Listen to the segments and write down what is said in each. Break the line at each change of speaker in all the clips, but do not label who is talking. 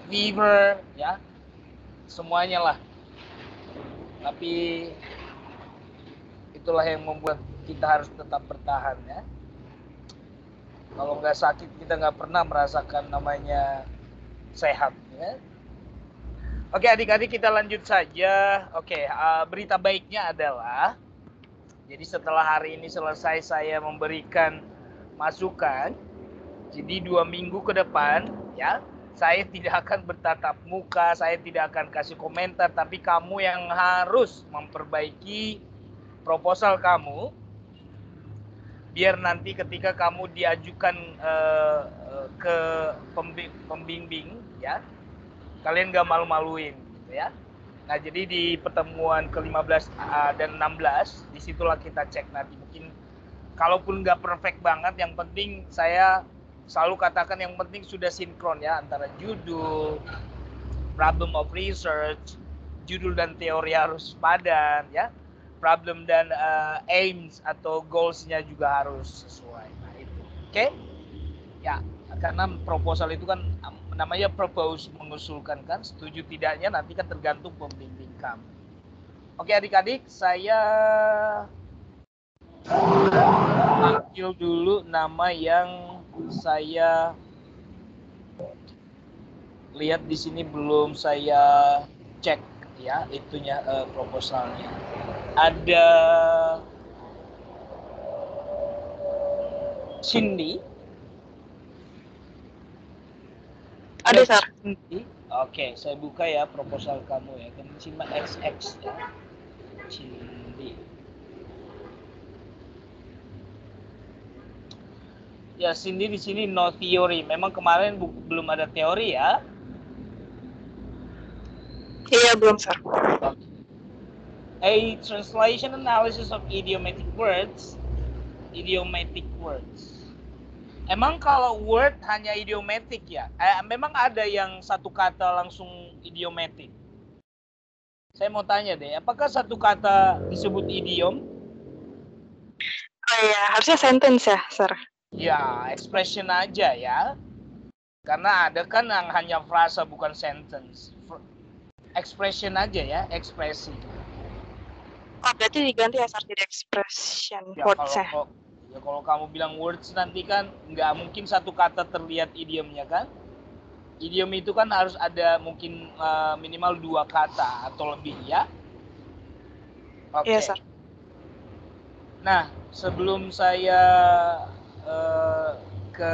fever, ya, semuanya lah. Tapi itulah yang membuat kita harus tetap bertahan, ya. Kalau nggak sakit kita nggak pernah merasakan namanya sehat, ya. Oke adik-adik, kita lanjut saja. Oke, berita baiknya adalah, jadi setelah hari ini selesai saya memberikan masukan, jadi 2 minggu ke depan, ya, saya tidak akan bertatap muka, saya tidak akan kasih komentar, tapi kamu yang harus memperbaiki proposal kamu, biar nanti ketika kamu diajukan ke pembimbing, ya, kalian gak malu-maluin, gitu ya. Nah, jadi di pertemuan ke-15 dan 16, disitulah kita cek nanti. Mungkin kalaupun nggak perfect banget, yang penting saya selalu katakan yang penting sudah sinkron, ya, antara judul, problem of research, judul dan teori harus padan, ya. Problem dan aims atau goals-nya juga harus sesuai. Nah, itu. Oke? Ya, karena proposal itu kan namanya propose, mengusulkan kan, setuju tidaknya nanti kan tergantung pembimbing kamu. Oke adik-adik, saya panggil dulu nama yang saya lihat di sini belum saya cek, ya, itunya proposalnya. Ada Cindy.
Ada, Sir.
Oke, saya buka ya proposal kamu, ya. Kan cuma XX, ya. Cindy. Ya, Cindy di sini no theory. Memang kemarin belum ada teori, ya.
Iya, belum, Sir.
A translation analysis of idiomatic words. Idiomatic words. Emang kalau word hanya idiomatic, ya? Memang ada yang satu kata langsung idiomatic. Saya mau tanya deh, apakah satu kata disebut idiom?
Oh iya, harusnya sentence ya, Sir.
Ya, expression aja, ya. Karena ada kan yang hanya frasa bukan sentence. Expression aja, ya, ekspresi.
Oh, berarti diganti ya, Sir, jadi expression
Ya,
words-nya.
kalau kamu bilang words nanti kan nggak mungkin satu kata terlihat idiomnya kan. Idiom itu kan harus ada mungkin minimal 2 kata atau lebih, ya. Oke.
Iya, Sir.
Nah, sebelum saya ke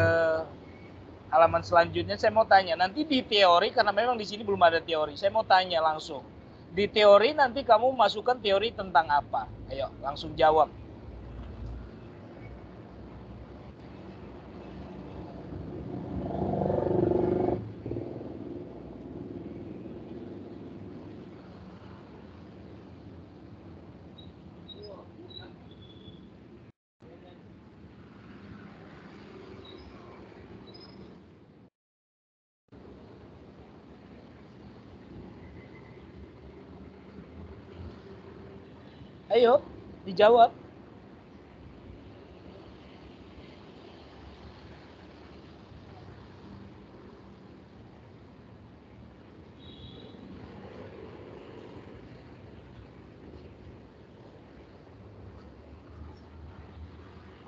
halaman selanjutnya, saya mau tanya, nanti di teori, karena memang di sini belum ada teori, saya mau tanya langsung. Di teori nanti kamu masukkan teori tentang apa? Ayo, langsung jawab. Ayo, dijawab.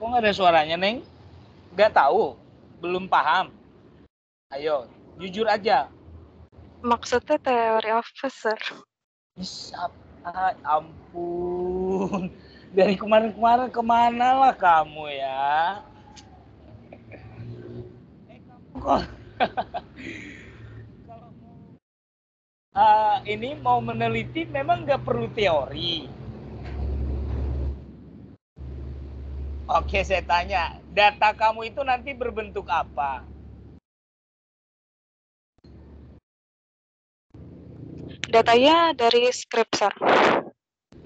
Kok nggak ada suaranya, Neng? Nggak tahu? Belum paham? Ayo, jujur aja.
Maksudnya teori apa, Sir?
Bisa, ampun. Dari kemarin-kemarin kemana lah kamu, ya? Kamu kok kalau ini mau meneliti memang nggak perlu teori. Oke, saya tanya, data kamu itu nanti berbentuk apa?
Datanya dari script, Sir.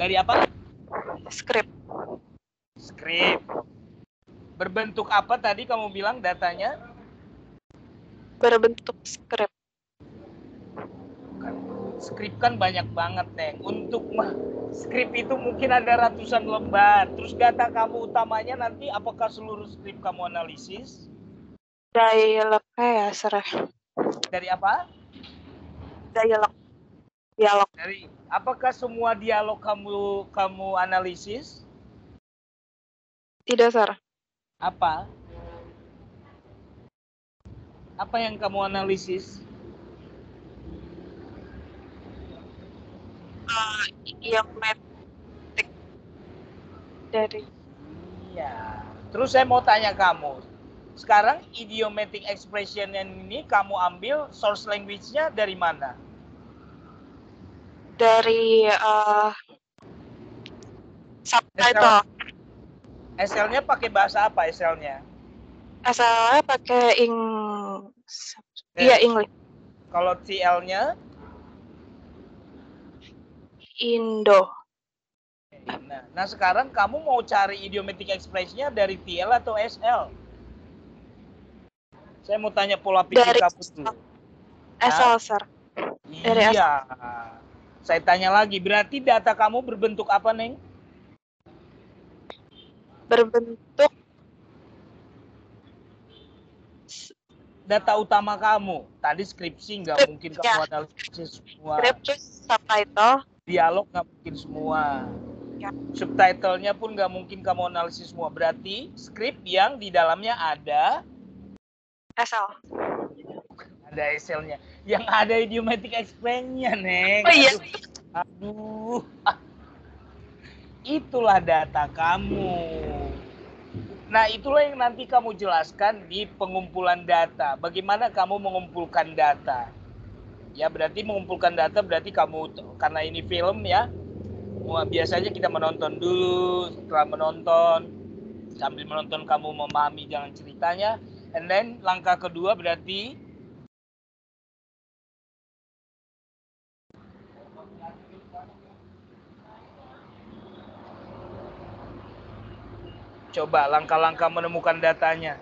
Dari apa?
Script.
Skrip. Berbentuk apa tadi kamu bilang datanya?
Berbentuk script.
Skrip kan banyak banget, Neng. Untuk skrip itu mungkin ada ratusan lembar. Terus data kamu utamanya nanti apakah seluruh skrip kamu analisis?
Dari lebih ya, Sir.
Dari apa?
dialog. Dialog.
Dari apakah semua dialog kamu analisis?
Tidak, Sir.
Apa? Apa yang kamu analisis?
Idiomatik dari
Iya. Terus saya mau tanya kamu. Sekarang idiomatic expression ini kamu ambil source language-nya dari mana?
dari subtitle.
SL-nya pakai bahasa apa SL-nya?
Asalnya pakai English.
Kalau CL-nya?
Indo.
Nah, sekarang kamu mau cari idiomatic expression-nya dari TL atau SL? Saya mau tanya pola pikir
Dari
kamu dulu.
SL, Sir. Dari
Iya. Saya tanya lagi, berarti data kamu berbentuk apa, Neng?
Berbentuk
data utama kamu. Tadi skripsi nggak mungkin kamu analisis semua.
Script terus subtitle.
Dialog nggak mungkin semua.
Ya.
Subtitlenya pun nggak mungkin kamu analisis semua. Berarti skrip yang di dalamnya ada
SL.
Ada SL-nya. Yang ada idiomatic explain-nya, Neng.
Oh iya.
Aduh. Itulah data kamu. Nah, itulah yang nanti kamu jelaskan di pengumpulan data. Bagaimana kamu mengumpulkan data? Ya, berarti mengumpulkan data berarti kamu, karena ini film ya, biasanya kita menonton dulu. Setelah menonton, sambil menonton kamu memahami jalan ceritanya. And then langkah kedua berarti coba langkah-langkah menemukan datanya.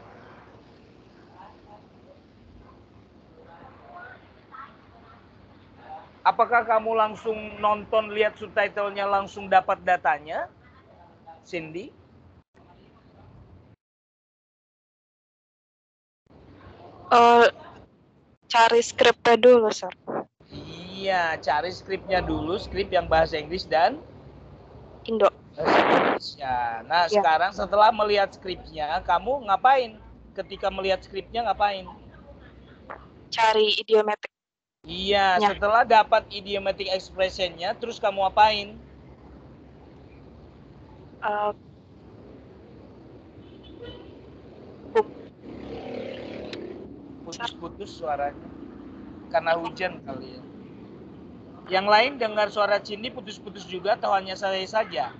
Apakah kamu langsung nonton, lihat subtitlenya, langsung dapat datanya, Cindy?
Cari skripnya dulu, Sir.
Iya, cari skripnya dulu, skrip yang bahasa Inggris dan
Indo.
bahasa Indonesia. Nah, ya. Sekarang setelah melihat skripnya, kamu ngapain? Ketika melihat skripnya ngapain?
Cari idiomatik.
Iya, setelah dapat idiomatic expression-nya, terus kamu apain? Putus-putus suaranya. Karena hujan kali ya. Yang lain dengar suara Cindy putus-putus juga atau hanya saya saja?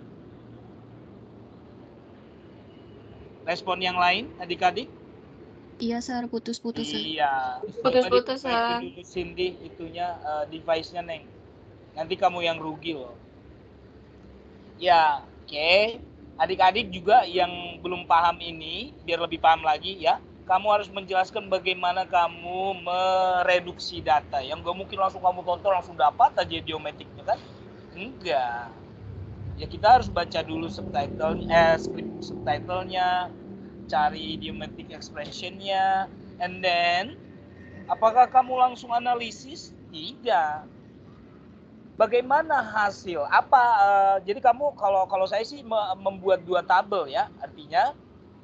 Respon yang lain, adik-adik?
Iya, Sir, putus-putus.
Iya.
Putus-putus, Sir.
Dulu Cindy itunya device-nya, Neng. Nanti kamu yang rugi loh. Ya, oke. Adik-adik juga yang belum paham ini, biar lebih paham lagi ya. Kamu harus menjelaskan bagaimana kamu mereduksi data. Yang gak mungkin langsung kamu tonton langsung dapat aja idiomatiknya kan? Enggak. Ya kita harus baca dulu subtitlenya, cari idiomatic expression-nya, and then apakah kamu langsung analisis? Tidak. Bagaimana hasil? Jadi kamu kalau saya sih membuat 2 tabel ya, artinya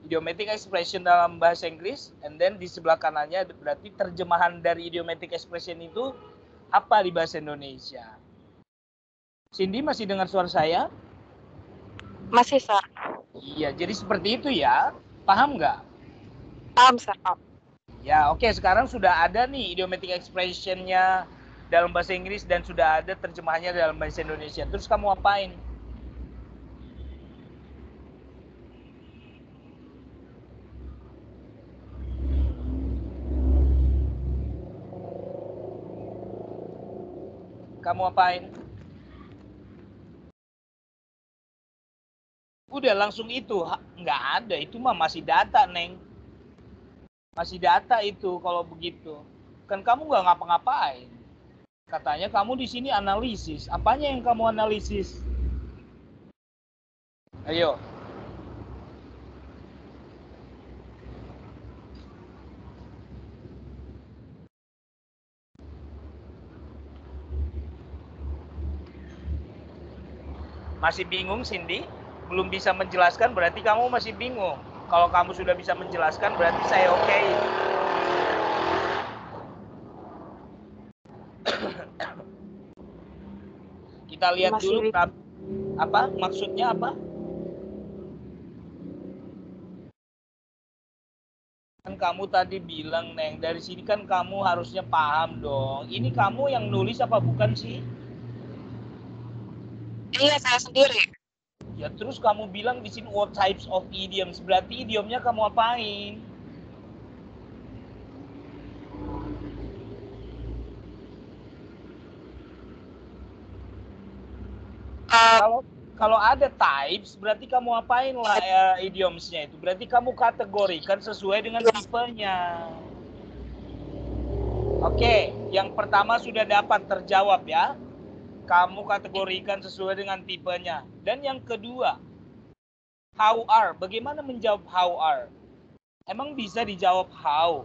idiomatic expression dalam bahasa Inggris, and then di sebelah kanannya berarti terjemahan dari idiomatic expression itu apa di bahasa Indonesia. Cindy masih dengar suara saya?
Masih, Sir.
Iya, jadi seperti itu ya. Paham nggak?
Paham, Sir.
Ya, oke. Sekarang sudah ada nih idiomatic expression-nya dalam bahasa Inggris dan sudah ada terjemahannya dalam bahasa Indonesia. Terus kamu apain? Kamu apain? Udah langsung itu. Nggak ada. Itu mah masih data, Neng. Masih data itu kalau begitu. Kan kamu nggak ngapa-ngapain. Katanya kamu di sini analisis. Apanya yang kamu analisis? Ayo. Masih bingung, Cindy? Belum bisa menjelaskan, berarti kamu masih bingung. Kalau kamu sudah bisa menjelaskan, berarti saya oke. Kita lihat
Masih
dulu
bingung.
apa maksudnya apa? Kan kamu tadi bilang, Neng, dari sini kan kamu harusnya paham dong. Ini kamu yang nulis apa bukan sih?
Iya, saya sendiri.
Ya terus kamu bilang di sini what types of idioms, berarti idiomnya kamu apain? Kalau ada types, berarti kamu apain lah idiomsnya itu? Berarti kamu kategorikan sesuai dengan tipenya. Oke, yang pertama sudah dapat terjawab ya. Kamu kategorikan sesuai dengan tipenya. Dan yang kedua, how are. Bagaimana menjawab how are? Emang bisa dijawab how?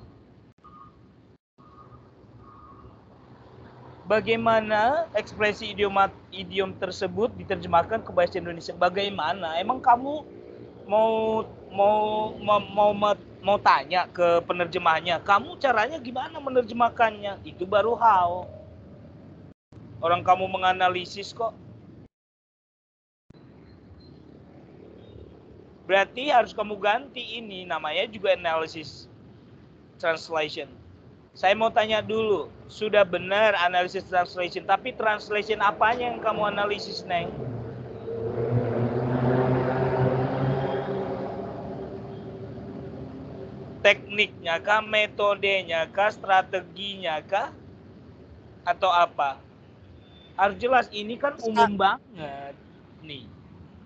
Bagaimana ekspresi idiom tersebut diterjemahkan ke bahasa Indonesia? Bagaimana? Emang kamu mau tanya ke penerjemahnya, kamu caranya gimana menerjemahkannya? Itu baru how. Orang kamu menganalisis kok. Berarti harus kamu ganti ini, namanya juga analysis translation. Saya mau tanya dulu, sudah benar analisis translation, tapi translation apanya yang kamu analisis, Neng? Tekniknya kah, metodenya kah, strateginya kah, atau apa? Harus jelas, ini kan umum banget nih.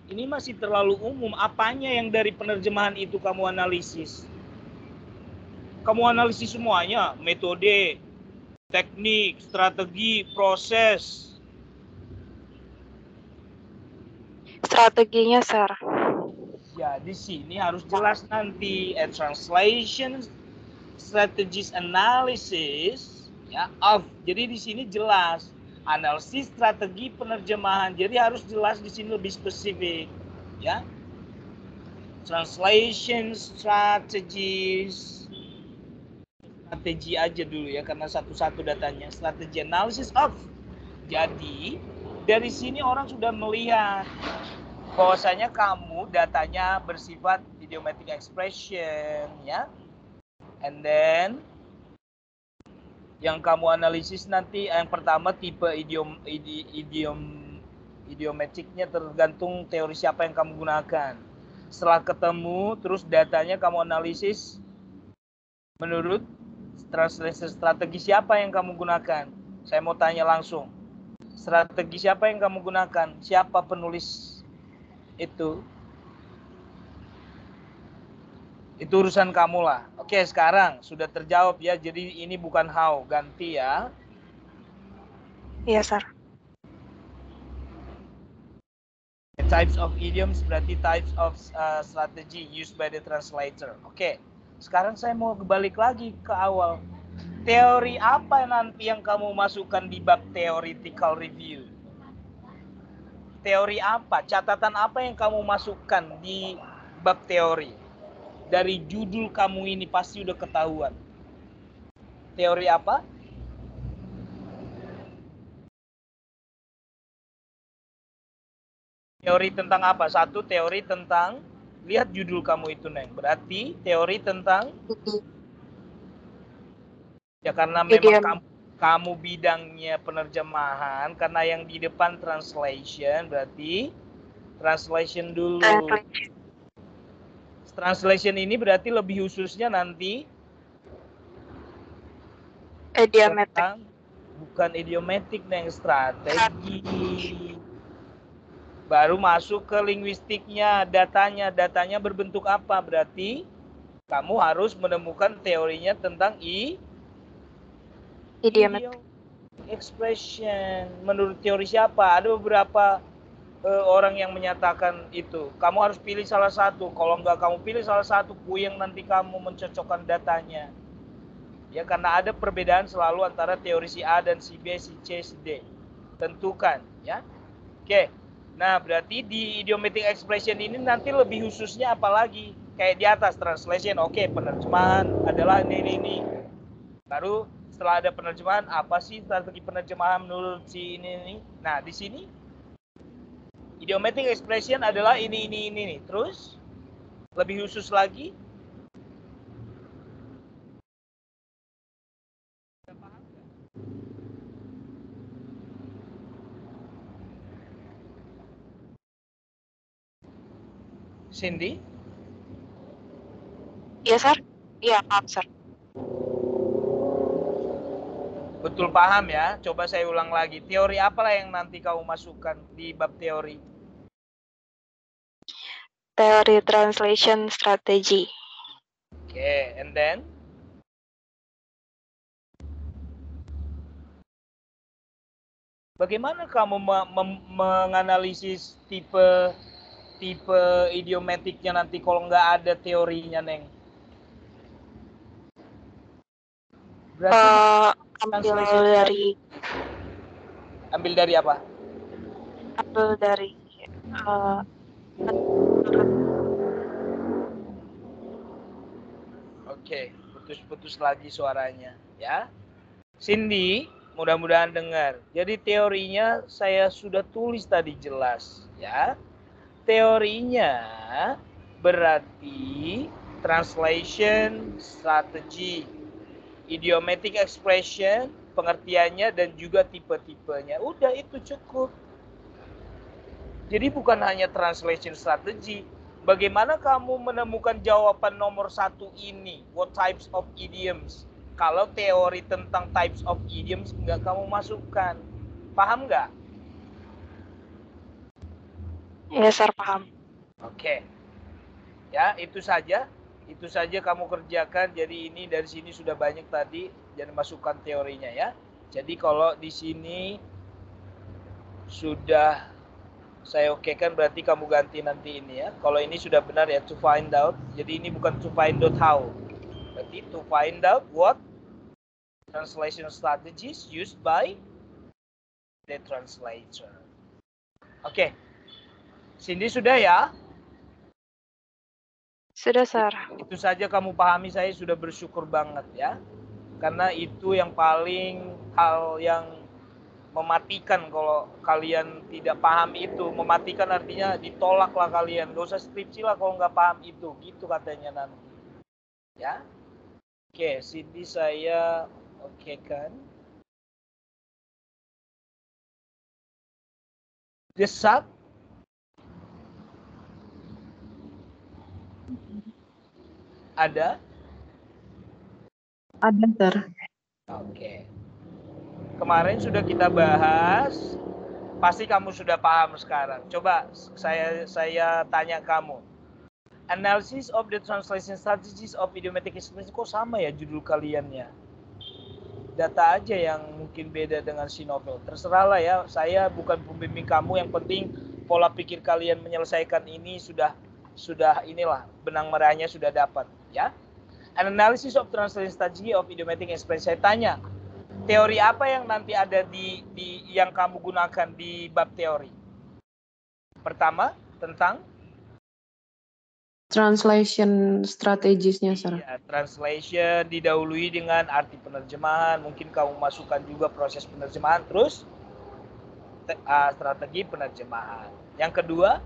Ini masih terlalu umum. Apanya yang dari penerjemahan itu kamu analisis? Kamu analisis semuanya, metode, teknik, strategi, proses.
Strateginya, Sir.
Ya, di sini harus jelas nanti translation, strategies analysis, ya, of. Jadi di sini jelas analisis strategi penerjemahan. Jadi harus jelas di sini lebih spesifik, ya. Translation strategies. Strategi aja dulu ya, karena satu-satu datanya. Strategi analysis of. Jadi dari sini orang sudah melihat bahwasanya kamu datanya bersifat idiomatic expression, ya. And then yang kamu analisis nanti yang pertama tipe idiomatiknya tergantung teori siapa yang kamu gunakan. Setelah ketemu, terus datanya kamu analisis menurut translation strategi siapa yang kamu gunakan. Saya mau tanya langsung. Strategi siapa yang kamu gunakan? Siapa penulis itu? Itu urusan kamu lah. Oke, sekarang sudah terjawab ya. Jadi ini bukan how, ganti ya.
Iya, Sir.
Types of idioms berarti types of strategy used by the translator. Oke, sekarang saya mau balik lagi ke awal. Teori apa nanti yang kamu masukkan di bab theoretical review? Teori apa? Catatan apa yang kamu masukkan di bab teori? Dari judul kamu ini pasti udah ketahuan. Teori apa? Teori tentang apa? Satu, teori tentang, lihat judul kamu itu, Neng. Berarti teori tentang, ya karena memang kamu bidangnya penerjemahan, karena yang di depan translation, berarti translation dulu. Translation ini berarti lebih khususnya nanti
idiomatic.
Bukan idiomatik, Neng, strategi. Baru masuk ke linguistiknya, datanya berbentuk apa? Berarti kamu harus menemukan teorinya tentang idiom expression. Menurut teori siapa? Ada beberapa orang yang menyatakan itu. Kamu harus pilih salah satu. Kalau enggak kamu pilih salah satu, puyeng nanti kamu mencocokkan datanya. Ya, karena ada perbedaan selalu antara teori si A dan si B, si C, si D. Tentukan, ya. Oke. Nah, berarti di idiomatic expression ini nanti lebih khususnya apalagi? Kayak di atas translation, oke, penerjemahan adalah ini. Baru setelah ada penerjemahan, apa sih strategi penerjemahan menurut si ini? Nah, di sini idiomatic expression adalah ini. Terus lebih khusus lagi, Cindy?
Iya, Sir. Iya, paham, Sir.
Betul paham ya? Coba saya ulang lagi. Teori apalah yang nanti kamu masukkan di bab teori?
Teori translation strategy.
Oke, and then? Bagaimana kamu menganalisis tipe idiomatiknya nanti kalau nggak ada teorinya, Neng? Berarti ambil dari apa?
Ambil dari
Oke, putus-putus lagi suaranya, ya. Cindy, mudah-mudahan dengar. Jadi teorinya saya sudah tulis tadi jelas, ya. Teorinya berarti translation strategy, idiomatic expression, pengertiannya dan juga tipe-tipenya. Udah itu cukup. Jadi bukan hanya translation strategy. Bagaimana kamu menemukan jawaban nomor 1 ini? What types of idioms? Kalau teori tentang types of idioms nggak kamu masukkan. Paham nggak?
Iya, Sir, paham.
Oke. Ya, itu saja. Itu saja kamu kerjakan. Jadi ini dari sini sudah banyak tadi. Jangan masukkan teorinya ya. Jadi kalau di sini sudah saya okekan, berarti kamu ganti nanti ini ya. Kalau ini sudah benar ya, to find out. Jadi ini bukan to find out how. Berarti to find out what translation strategies used by the translator. Oke. Cindy sudah ya?
Sudah, Sir.
Itu saja kamu pahami, saya sudah bersyukur banget ya. Karena itu yang paling hal yang mematikan kalau kalian tidak paham itu. Mematikan artinya ditolaklah kalian. Gak usah skripsi lah kalau nggak paham itu. Gitu katanya nanti. Ya. Oke, Cindy saya oke kan. Desak. Ada?
Ada, Sir.
Oke. Kemarin sudah kita bahas. Pasti kamu sudah paham sekarang. Coba saya tanya kamu. Analysis of the translation strategies of idiomatic expression, kok sama ya judul kaliannya? Data aja yang mungkin beda dengan si novel. Terserahlah ya, saya bukan pembimbing kamu, yang penting pola pikir kalian menyelesaikan ini sudah inilah, benang merahnya sudah dapat ya. An analysis of translation strategy of idiomatic expression. Saya tanya, teori apa yang nanti ada di yang kamu gunakan di bab teori? Pertama, tentang
Translation strategisnya, Sir.
iya, translation didahului dengan arti penerjemahan. Mungkin kamu masukkan juga proses penerjemahan, terus strategi penerjemahan. Yang kedua,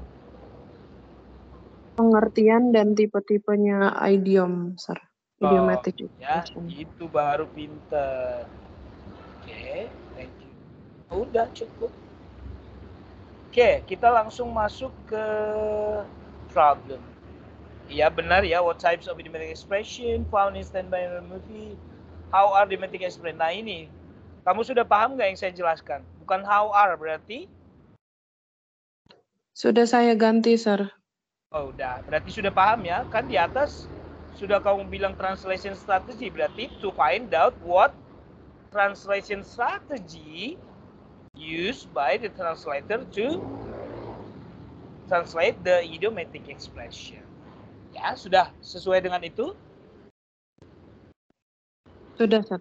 Pengertian dan tipe-tipenya idiom, Sir. Idiomatic
ya,
expression.
itu baru pinter. Oke, thank you. Udah cukup. Oke, kita langsung masuk ke problem. Iya benar ya, what types of idiomatic expression found in standby movie? How are idiomatic expression? Nah ini, kamu sudah paham nggak yang saya jelaskan? Bukan how are berarti?
Sudah saya ganti, Sir.
Oh udah, berarti sudah paham ya? Kan di atas sudah kamu bilang translation strategy, berarti to find out what translation strategy used by the translator to translate the idiomatic expression. Ya, sudah sesuai dengan itu?
Sudah, Sir.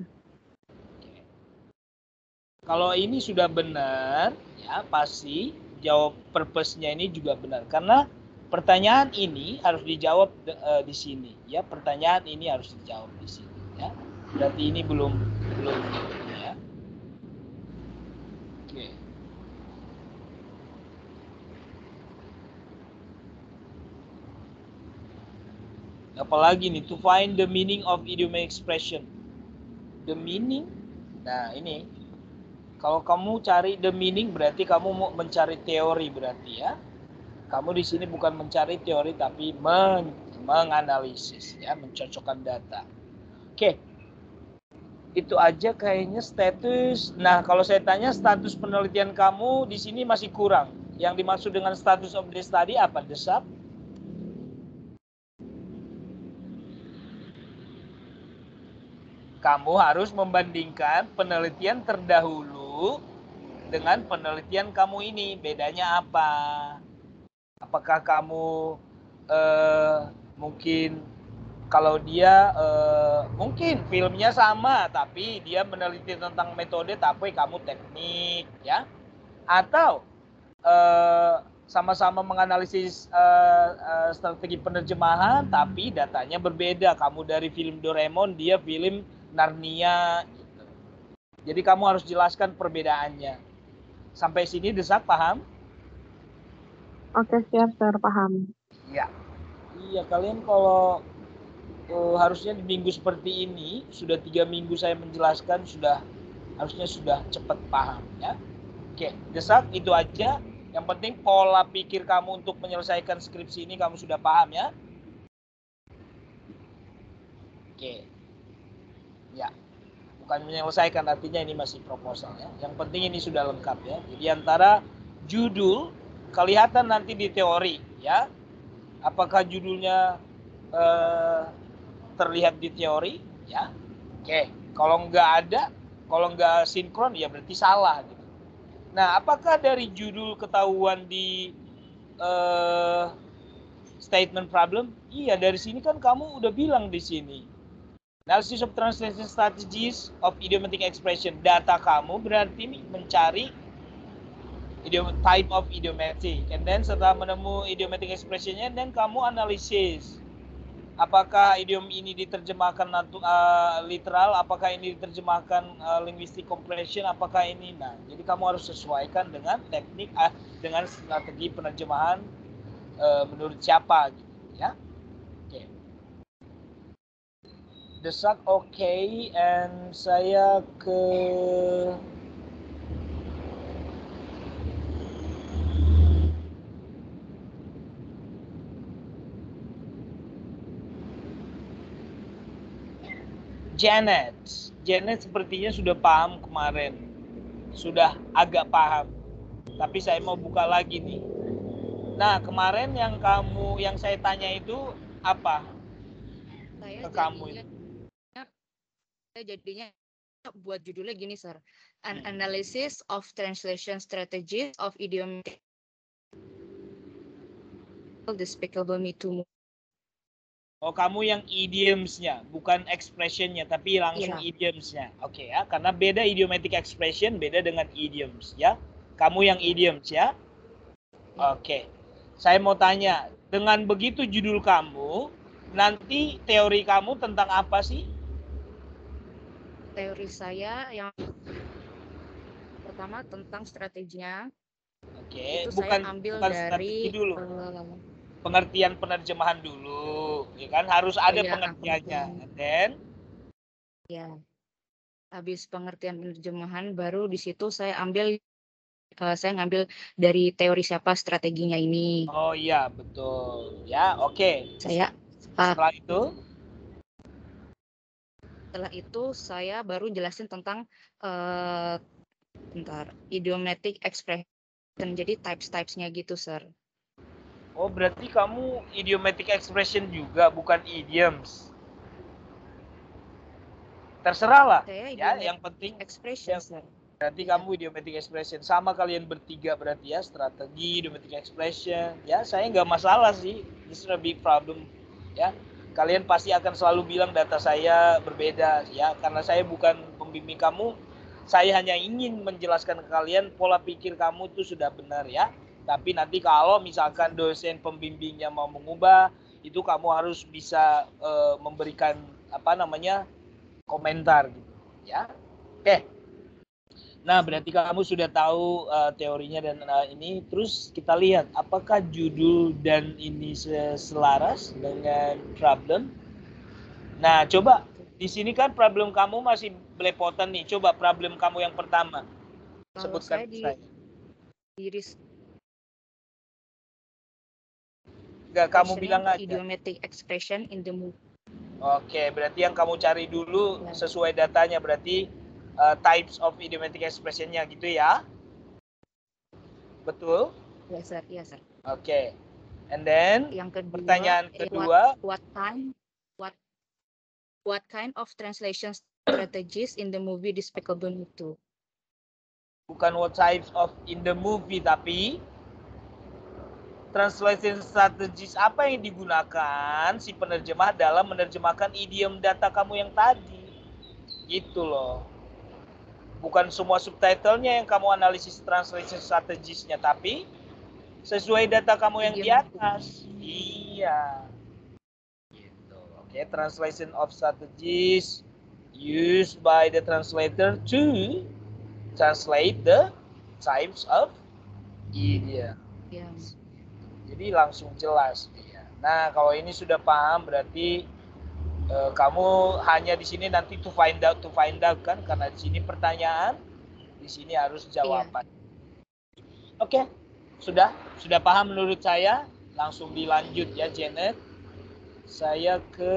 Kalau ini sudah benar, ya pasti jawab purpose-nya ini juga benar. Karena pertanyaan ini harus dijawab di sini, ya. Pertanyaan ini harus dijawab di sini, ya. Berarti ini belum ya. Oke. Apalagi nih, to find the meaning of idiomatic expression. The meaning, nah ini, kalau kamu cari the meaning berarti kamu mau mencari teori berarti ya. Kamu di sini bukan mencari teori tapi menganalisis ya, mencocokkan data. Oke. Itu aja kayaknya status. Nah, kalau saya tanya status penelitian kamu di sini masih kurang. Yang dimaksud dengan status of the study apa? Desap? Kamu harus membandingkan penelitian terdahulu dengan penelitian kamu ini. Bedanya apa? Apakah kamu mungkin kalau dia mungkin filmnya sama tapi dia meneliti tentang metode tapi kamu teknik ya, atau sama-sama menganalisis strategi penerjemahan tapi datanya berbeda, kamu dari film Doraemon dia film Narnia gitu. Jadi kamu harus jelaskan perbedaannya. Sampai sini Desak paham?
Oke, siap, Sir. Paham.
Iya. Iya, kalian kalau harusnya di minggu seperti ini, sudah 3 minggu saya menjelaskan, harusnya sudah cepat paham ya. Oke, Desak itu aja. Yang penting pola pikir kamu untuk menyelesaikan skripsi ini kamu sudah paham ya. Oke. Ya. Bukan menyelesaikan, artinya ini masih proposal ya. Yang penting ini sudah lengkap ya. Jadi antara judul kelihatan nanti di teori ya. Apakah judulnya terlihat di teori ya. Oke, kalau nggak sinkron ya berarti salah gitu. Nah, apakah dari judul ketahuan di statement problem? Iya, dari sini kan kamu udah bilang di sini. Analysis of translation strategies of idiomatic expression. Data kamu berarti mencari type of idiomatic. And then setelah menemu idiomatic expressionnya, then kamu analisis. Apakah idiom ini diterjemahkan literal, apakah ini diterjemahkan linguistic compression, apakah ini. Nah, jadi kamu harus sesuaikan dengan teknik, dengan strategi penerjemahan menurut siapa gitu ya. Oke. Desak oke, and saya ke Janet. Janet sepertinya sudah paham kemarin. Sudah agak paham. Tapi saya mau buka lagi nih. Nah, kemarin yang saya tanya itu apa? Ke kamu itu.
Saya jadinya buat judulnya gini, Sir. An analysis of translation strategies of idiomatic despicable me too.
Oh, kamu yang idioms-nya, bukan expression-nya, tapi langsung idioms-nya. Oke ya, karena beda idiomatic expression, beda dengan idioms ya. Kamu yang idioms ya. Oke. Saya mau tanya, dengan begitu judul kamu, nanti teori kamu tentang apa sih?
Teori saya yang pertama tentang strateginya.
Oke,
Itu
bukan
saya ambil
strategi
dari
dulu. Pengertian penerjemahan dulu, ya kan? Harus ada pengertiannya. Dan
ya, habis pengertian penerjemahan baru di situ saya ngambil dari teori siapa strateginya ini.
Oh iya, betul. Ya, oke. Setelah
itu saya baru jelasin tentang idiomatic expression. Jadi types-nya gitu, Sir.
Oh, berarti kamu idiomatic expression juga, bukan idioms. Terserah lah. Ya, yang penting
expression, Sir.
Berarti kamu idiomatic expression. Sama kalian bertiga berarti ya, strategi, idiomatic expression. Ya, saya nggak masalah sih. This is a big problem. Ya, kalian pasti akan selalu bilang data saya berbeda ya, karena saya bukan pembimbing kamu. Saya hanya ingin menjelaskan ke kalian pola pikir kamu itu sudah benar ya. Tapi nanti kalau misalkan dosen pembimbingnya mau mengubah, itu kamu harus bisa memberikan komentar gitu, ya. Oke. Nah, berarti kamu sudah tahu teorinya dan ini. Terus kita lihat apakah judul dan ini selaras dengan problem. Nah, coba di sini kan problem kamu masih belepotan nih. Coba problem kamu yang pertama.
Kalau
Sebutkan
saya
saya. Enggak, kamu bilang aja.
Idiomatic expression in the movie.
Oke, berarti yang kamu cari dulu sesuai datanya, berarti types of idiomatic expression-nya gitu ya. Betul?
Yes, sir. Yes, sir.
Oke. And then
Yang kedua,
pertanyaan kedua,
what kind of translation strategies in the movie Despicable Me 2?
bukan what types of in the movie, tapi translation strategies apa yang digunakan si penerjemah dalam menerjemahkan idiom data kamu yang tadi. Gitu loh. Bukan semua subtitlenya yang kamu analisis translation strategiesnya, tapi sesuai data kamu yang di atas. Iya. Gitu. Oke, translation of strategies used by the translator to translate the types of idiom.
Yes.
Jadi langsung jelas. Ya. Nah, kalau ini sudah paham berarti kamu hanya di sini nanti to find out kan, karena di sini pertanyaan, di sini harus jawaban. Oke, sudah paham menurut saya. Langsung dilanjut ya, Janet. Saya ke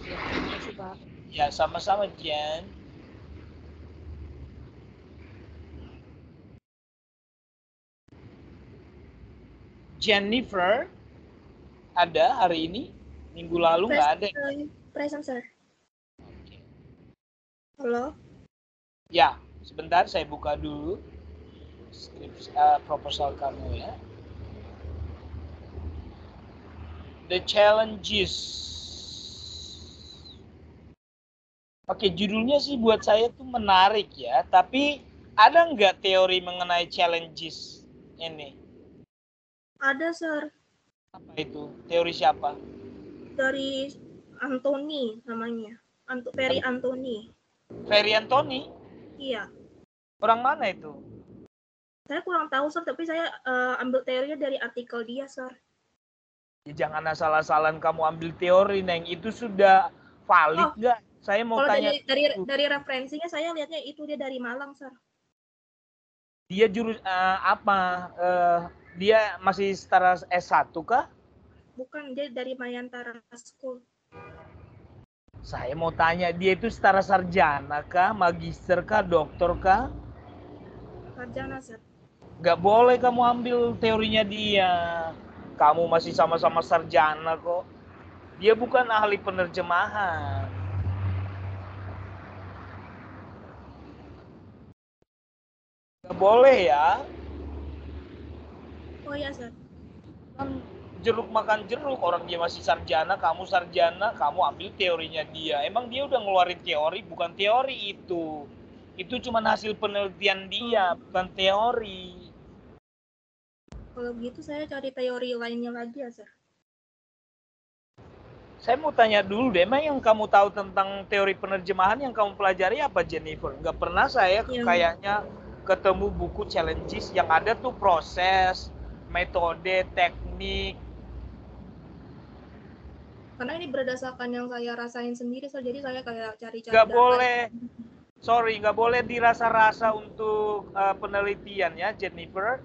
Terima kasih, Pak.
ya sama-sama, Jen. Jennifer ada hari ini? Minggu lalu nggak ada.
Present, sir. Halo?
Ya, sebentar saya buka dulu skripsi proposal kamu ya. The challenges. Oke, judulnya sih buat saya tuh menarik ya, tapi ada nggak teori mengenai challenges ini?
Ada, sir.
Apa itu? Teori siapa?
Dari Anthony namanya. Ferry Anthony.
Ferry Anthony?
Iya.
Orang mana itu?
Saya kurang tahu, sir, tapi saya ambil teorinya dari artikel dia, sir.
Ya, jangan asal-asalan kamu ambil teori, Neng. Itu sudah valid nggak? Saya mau
kalau
tanya.
Dari referensinya saya lihatnya itu dia dari Malang, sir.
Dia jurus apa? Dia masih setara S1 kah?
Bukan, dia dari Mayantara School.
Saya mau tanya, dia itu setara sarjana kah? Magister kah? Doktor kah?
Sarjana, sir.
Gak boleh kamu ambil teorinya dia. Kamu masih sama-sama sarjana kok. Dia bukan ahli penerjemahan. Gak boleh ya.
Oh iya, sir.
Kan jeruk makan jeruk, orang dia masih sarjana, kamu sarjana, kamu ambil teorinya dia. Emang dia udah ngeluarin teori, bukan teori itu. Itu cuma hasil penelitian dia, bukan teori.
Kalau begitu saya cari teori lainnya lagi ya, sir.
Saya mau tanya dulu deh, emang yang kamu tahu tentang teori penerjemahan yang kamu pelajari apa, Jennifer? Nggak pernah saya kayaknya ketemu buku challenges, yang ada tuh proses, metode, teknik.
Karena ini berdasarkan yang saya rasain sendiri, so jadi saya kayak cari-cari
Nggak boleh, nggak boleh dirasa-rasa untuk penelitian ya, Jennifer.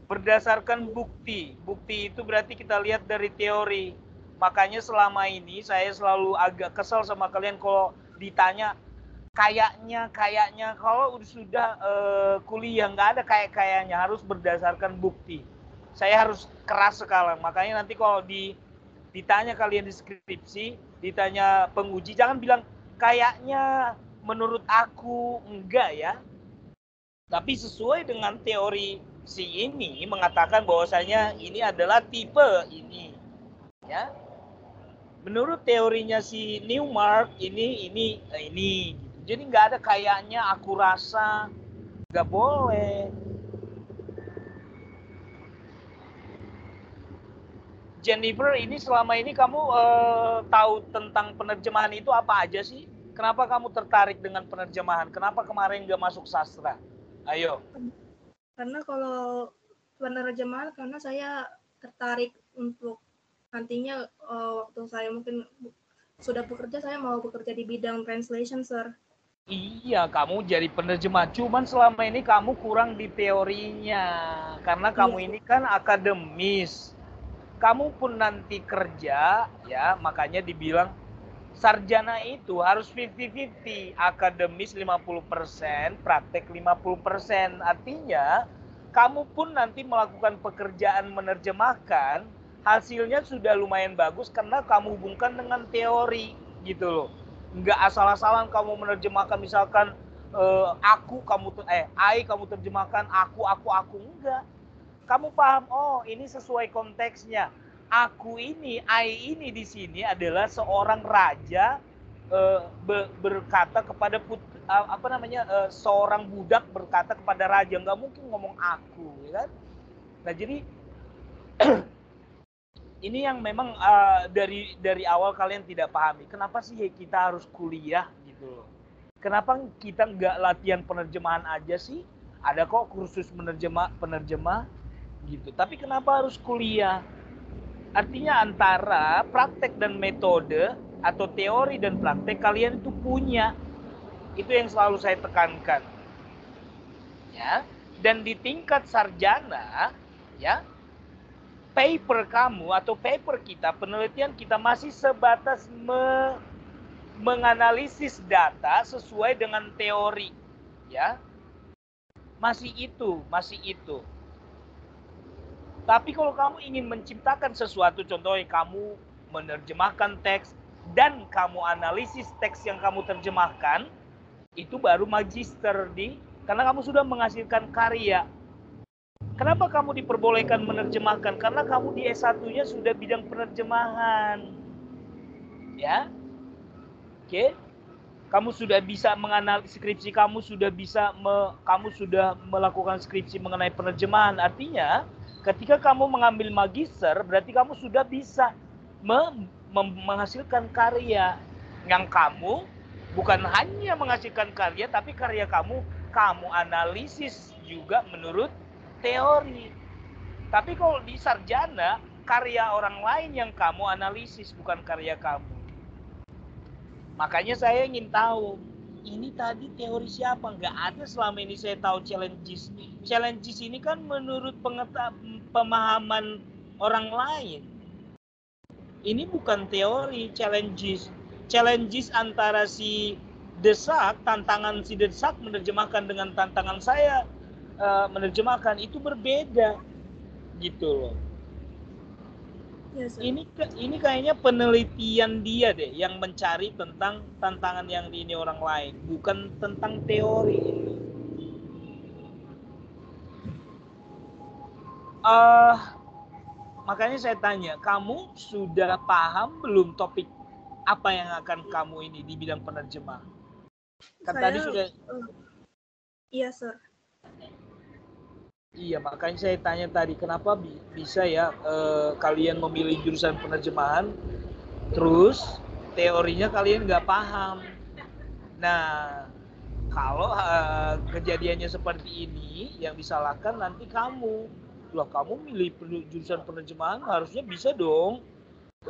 Berdasarkan bukti. Bukti itu berarti kita lihat dari teori. Makanya selama ini saya selalu agak kesal sama kalian kalau ditanya kayaknya kalau sudah kuliah nggak ada kayaknya, harus berdasarkan bukti. Saya harus keras sekali. Makanya nanti kalau ditanya kalian di skripsi, ditanya penguji, jangan bilang kayaknya menurut aku, enggak ya. Tapi sesuai dengan teori si ini mengatakan bahwasanya ini adalah tipe ini. Ya. Menurut teorinya si Newmark ini. Jadi nggak ada kayaknya, aku rasa, nggak boleh. Jennifer, ini selama ini kamu tahu tentang penerjemahan itu apa aja sih? Kenapa kamu tertarik dengan penerjemahan? Kenapa kemarin nggak masuk sastra? Ayo.
Karena kalau penerjemahan, karena saya tertarik untuk nantinya waktu saya mungkin sudah bekerja, saya mau bekerja di bidang translation, sir.
Iya, kamu jadi penerjemah. Cuman selama ini kamu kurang di teorinya. Karena kamu ini kan akademis. Kamu pun nanti kerja, ya, makanya dibilang sarjana itu harus 50-50. Akademis 50%, praktek 50%. Artinya, kamu pun nanti melakukan pekerjaan menerjemahkan, hasilnya sudah lumayan bagus karena kamu hubungkan dengan teori, gitu loh. Nggak asal-asalan kamu menerjemahkan misalkan I kamu terjemahkan aku, enggak. Kamu paham, oh ini sesuai konteksnya. Aku ini, I ini di sini adalah seorang raja berkata kepada seorang budak berkata kepada raja, nggak mungkin ngomong aku, ya kan? Nah jadi ini yang memang dari awal kalian tidak pahami. Kenapa sih kita harus kuliah gitu loh? Kenapa kita nggak latihan penerjemahan aja sih? Ada kok kursus penerjemah gitu. Tapi kenapa harus kuliah? Artinya antara praktek dan metode atau teori dan praktek kalian itu punya. Itu yang selalu saya tekankan. Ya. Dan di tingkat sarjana, ya, paper kamu atau paper kita, penelitian kita masih sebatas menganalisis data sesuai dengan teori, ya. Masih itu. Tapi kalau kamu ingin menciptakan sesuatu, contohnya kamu menerjemahkan teks dan kamu analisis teks yang kamu terjemahkan, itu baru magister karena kamu sudah menghasilkan karya. Kenapa kamu diperbolehkan menerjemahkan? Karena kamu di S1-nya sudah bidang penerjemahan. Ya. Oke. Kamu sudah bisa menganalisis skripsi, kamu sudah melakukan skripsi mengenai penerjemahan. Artinya, ketika kamu mengambil magister, berarti kamu sudah bisa menghasilkan karya. Yang kamu bukan hanya menghasilkan karya, tapi karya kamu analisis juga menurut teori. Tapi kalau di sarjana, karya orang lain yang kamu analisis, bukan karya kamu. Makanya saya ingin tahu, ini tadi teori siapa? Nggak ada selama ini saya tahu challenges. Challenges ini kan menurut pemahaman orang lain. Ini bukan teori challenges. Challenges antara si Desak, tantangan si Desak menerjemahkan dengan tantangan saya menerjemahkan itu berbeda. Gitu loh.
Yes,
Ini kayaknya penelitian dia deh yang mencari tentang tantangan yang ini orang lain, bukan tentang teori ini. Makanya saya tanya, kamu sudah paham belum topik apa yang akan kamu ini di bidang penerjemah? Kan tadi sudah.
Iya, sir.
Iya, makanya saya tanya tadi, kenapa bisa ya kalian memilih jurusan penerjemahan, terus teorinya kalian nggak paham. Nah, kalau kejadiannya seperti ini, yang disalahkan nanti kamu. Loh, kamu milih jurusan penerjemahan, harusnya bisa dong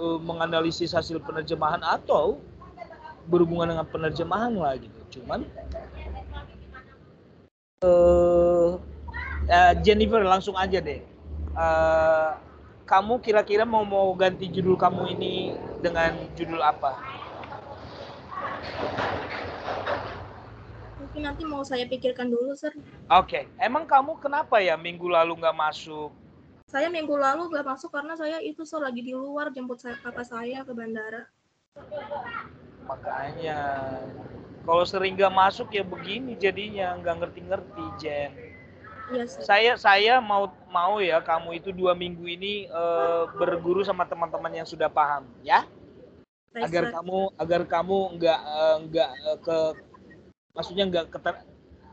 menganalisis hasil penerjemahan atau berhubungan dengan penerjemahan lah gitu. Cuman Jennifer, langsung aja deh. Kamu kira-kira mau ganti judul kamu ini dengan judul apa?
Mungkin nanti mau saya pikirkan dulu, sir.
Oke. Emang kamu kenapa ya minggu lalu nggak masuk?
Saya minggu lalu nggak masuk karena saya itu lagi di luar jemput kakak saya ke bandara.
Makanya, kalau sering nggak masuk ya begini jadinya, nggak ngerti-ngerti, Jen.
Yes,
saya mau ya kamu itu 2 minggu ini berguru sama teman-teman yang sudah paham, ya, agar kamu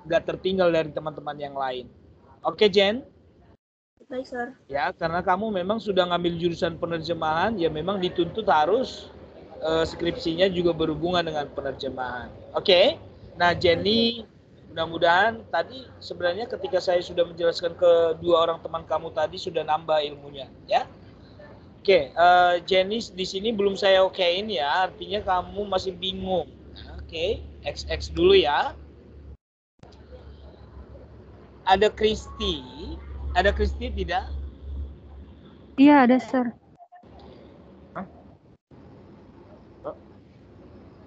nggak tertinggal dari teman-teman yang lain. Oke, Jen?
Baik, Sir.
Ya, karena kamu memang sudah ngambil jurusan penerjemahan, ya memang dituntut harus skripsinya juga berhubungan dengan penerjemahan. Oke. Nah, Jenny, mudah-mudahan tadi sebenarnya ketika saya sudah menjelaskan ke dua orang teman kamu tadi sudah nambah ilmunya, ya. Oke, Jenny di sini belum saya okein ya, artinya kamu masih bingung. Oke, XX dulu ya. Ada Kristi tidak?
Iya, ada, Sir.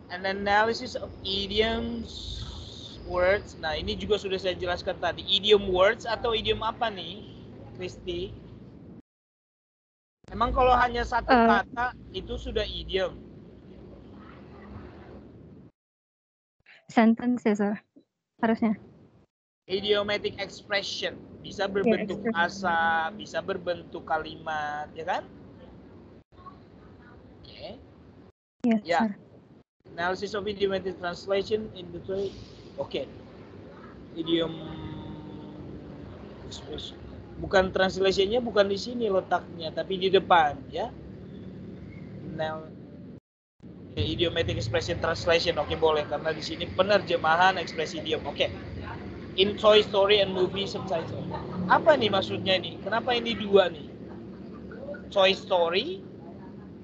An analysis of idioms, words. Nah, ini juga sudah saya jelaskan tadi. Idiom words atau idiom apa nih, Kristi? Emang kalau hanya satu kata itu sudah idiom?
Sentence ya, Sir. Harusnya.
Idiomatic expression. Bisa berbentuk asa, bisa berbentuk kalimat, ya kan? Oke.
Yes,
Ya.
Sir.
Analysis of idiomatic translation in the okay. Idiom expression. Bukan translationnya bukan di sini letaknya, tapi di depan, ya. Now, idiomatic expression translation, oke, boleh karena di sini penerjemahan ekspresi idiom, oke. In Toy Story and movie subtitle. Apa nih maksudnya nih? Kenapa ini dua nih? Toy Story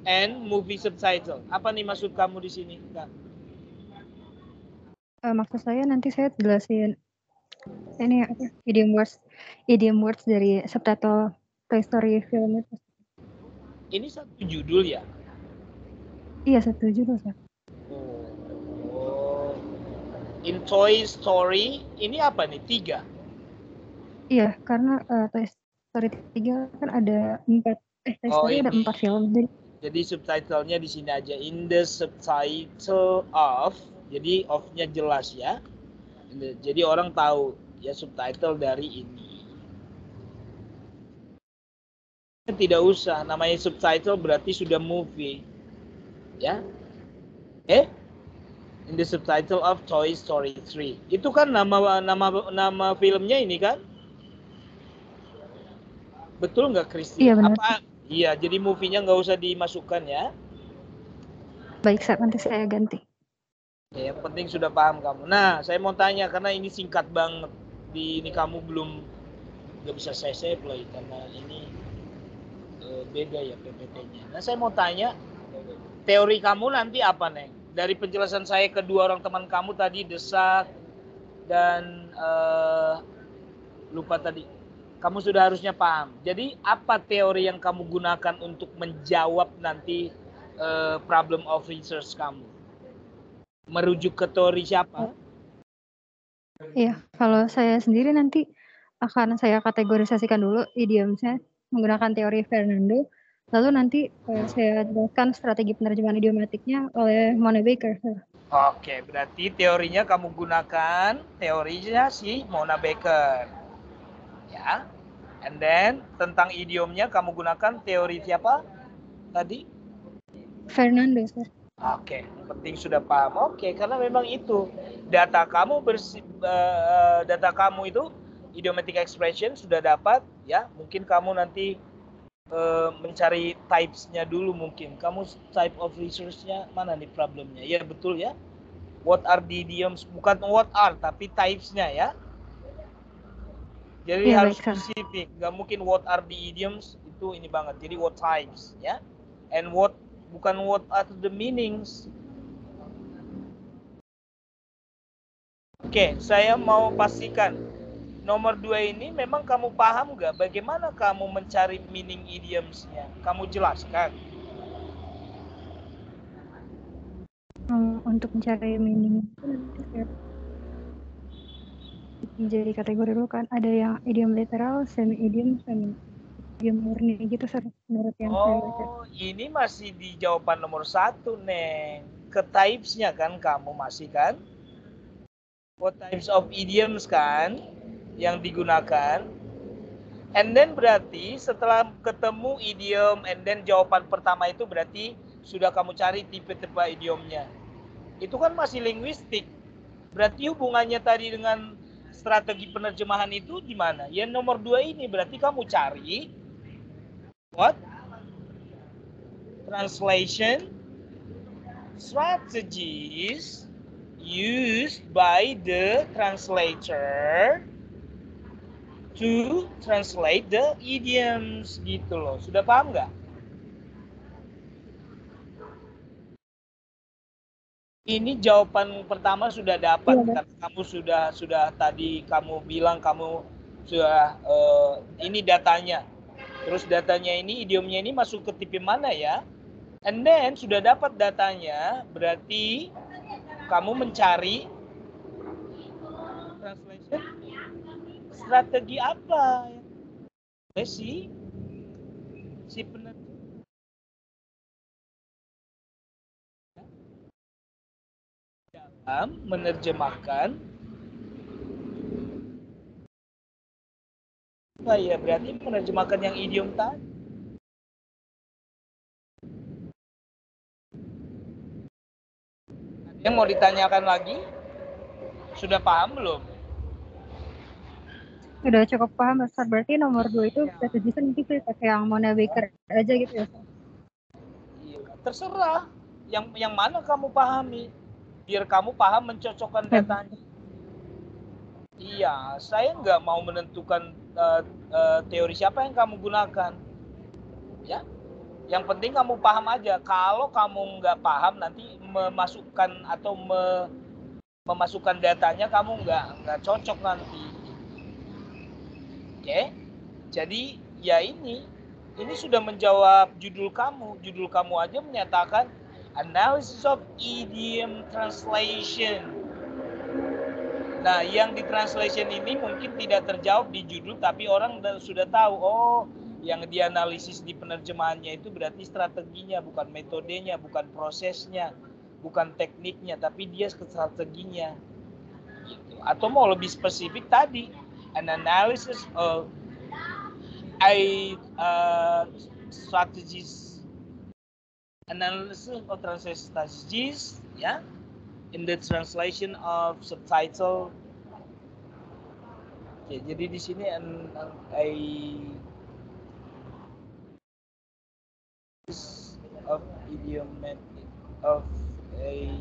and movie subtitle. Apa nih maksud kamu di sini? Kak?
Maksud saya nanti saya jelasin ini apa? Idiom words dari subtitle Toy Story film itu.
Ini satu judul ya?
Iya, satu judul, Sir.
Oh. In Toy Story ini apa nih? 3?
Iya, karena Toy Story 3 kan ada 4. Toy Story ada 4 film.
Jadi subtitlenya di sini aja. In the subtitle of. Jadi of-nya jelas ya. Jadi orang tahu ya subtitle dari ini. Tidak usah. Namanya subtitle berarti sudah movie. Ya. In the subtitle of Toy Story 3. Itu kan nama filmnya ini kan? Betul nggak, Kristi?
Iya, benar.
Iya, jadi movie-nya nggak usah dimasukkan ya.
Baik, Sir, nanti saya ganti.
Ya, yang penting sudah paham kamu. Nah, saya mau tanya karena ini singkat banget. Ini kamu belum nggak bisa saya save lagi karena ini beda ya PPT-nya. Nah, saya mau tanya teori kamu nanti apa, Neng? Dari penjelasan saya ke dua orang teman kamu tadi, desak dan lupa tadi. Kamu sudah harusnya paham. Jadi apa teori yang kamu gunakan untuk menjawab nanti problem of research kamu? Merujuk ke teori siapa?
Iya, kalau saya sendiri nanti akan saya kategorisasikan dulu idiomnya menggunakan teori Fernando. Lalu nanti saya jelaskan strategi penerjemahan idiomatiknya oleh Mona Baker.
Oke, berarti teorinya kamu gunakan teorinya si Mona Baker. Ya. And then tentang idiomnya kamu gunakan teori siapa tadi?
Fernando, Sir.
Oke, penting sudah paham. Oke, karena memang itu data kamu itu idiomatic expression sudah dapat ya. Mungkin kamu nanti mencari types-nya dulu mungkin. Kamu type of research-nya mana nih problemnya? Ya betul ya. What are the idioms? Bukan what are tapi types-nya ya. Jadi harus spesifik, nggak mungkin what are the idioms itu ini banget. Jadi what types ya, and bukan what are the meanings. Oke, saya mau pastikan nomor 2 ini memang kamu paham nggak bagaimana kamu mencari meaning idiomsnya? Kamu jelaskan.
Untuk mencari meaning itu nanti saya jadi kategori dulu kan, ada yang idiom literal, semi idiom, idiom murni gitu, Sir, menurut yang saya baca.
Oh, ini masih di jawaban nomor 1, Neng. Ke types-nya kan kamu masih kan? What types of idioms kan yang digunakan? And then berarti setelah ketemu idiom and then jawaban pertama itu berarti sudah kamu cari tipe-tipe idiomnya. Itu kan masih linguistik. Berarti hubungannya tadi dengan strategi penerjemahan itu di mana? Ya nomor 2 ini berarti kamu cari what? Translation strategies used by the translator to translate the idioms gitu loh. Sudah paham nggak? Ini jawaban pertama sudah dapat karena kamu sudah tadi kamu bilang kamu sudah ini datanya. Terus datanya ini idiomnya ini masuk ke tipe mana ya? And then sudah dapat datanya, berarti kamu mencari translation strategi apa ya? Si dalam menerjemahkan apa ya? Berarti menerjemahkan yang idiom tadi. Yang mau ditanyakan lagi? Sudah paham belum?
Udah cukup paham, Ustaz. Berarti nomor 2 itu strategisnya nanti pakai yang Mona Baker aja gitu ya, Ustaz?
Iya, terserah. Yang mana kamu pahami. Biar kamu paham mencocokkan datanya. Iya, saya nggak mau menentukan teori siapa yang kamu gunakan. Ya, yang penting kamu paham aja. Kalau kamu nggak paham, nanti memasukkan atau memasukkan datanya kamu nggak cocok nanti. Oke, jadi ya ini sudah menjawab judul kamu. Judul kamu aja menyatakan analysis of idiom translation. Nah, yang di translation ini mungkin tidak terjawab di judul, tapi orang sudah tahu, oh, yang dianalisis di penerjemahannya itu berarti strateginya, bukan metodenya, bukan prosesnya, bukan tekniknya, tapi dia strateginya. Gitu. Atau mau lebih spesifik tadi, an analysis of strategies, analysis of translation strategies, ya. In the translation of subtitle. Oke, jadi di sini of idiomatic of a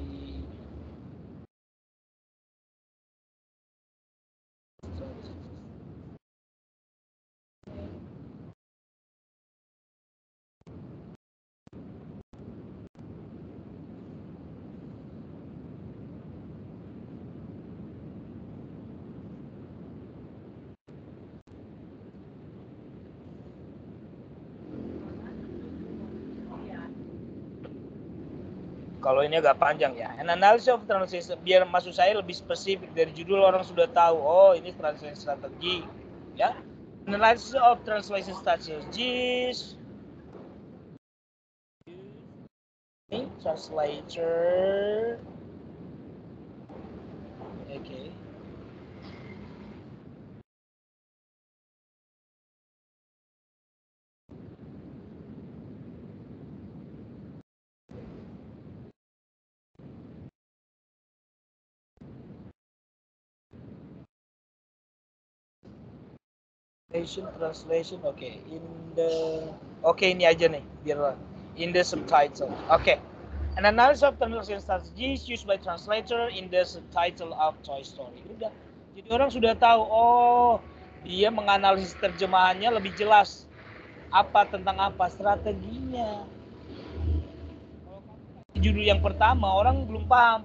kalau ini agak panjang ya. An analysis of translation, biar maksud saya lebih spesifik dari judul orang sudah tahu. Oh, ini translation strategi, ya. Analysis of translation strategies. Ini translator. Okay. Translation, okay. Ini aja nih, biar in the subtitle. Okay. An analysis of translation strategies used by translator in the subtitle of Toy Story. Udah. Jadi orang sudah tahu, oh, dia menganalisis terjemahannya lebih jelas. Apa tentang apa strateginya. Judul yang pertama orang belum paham.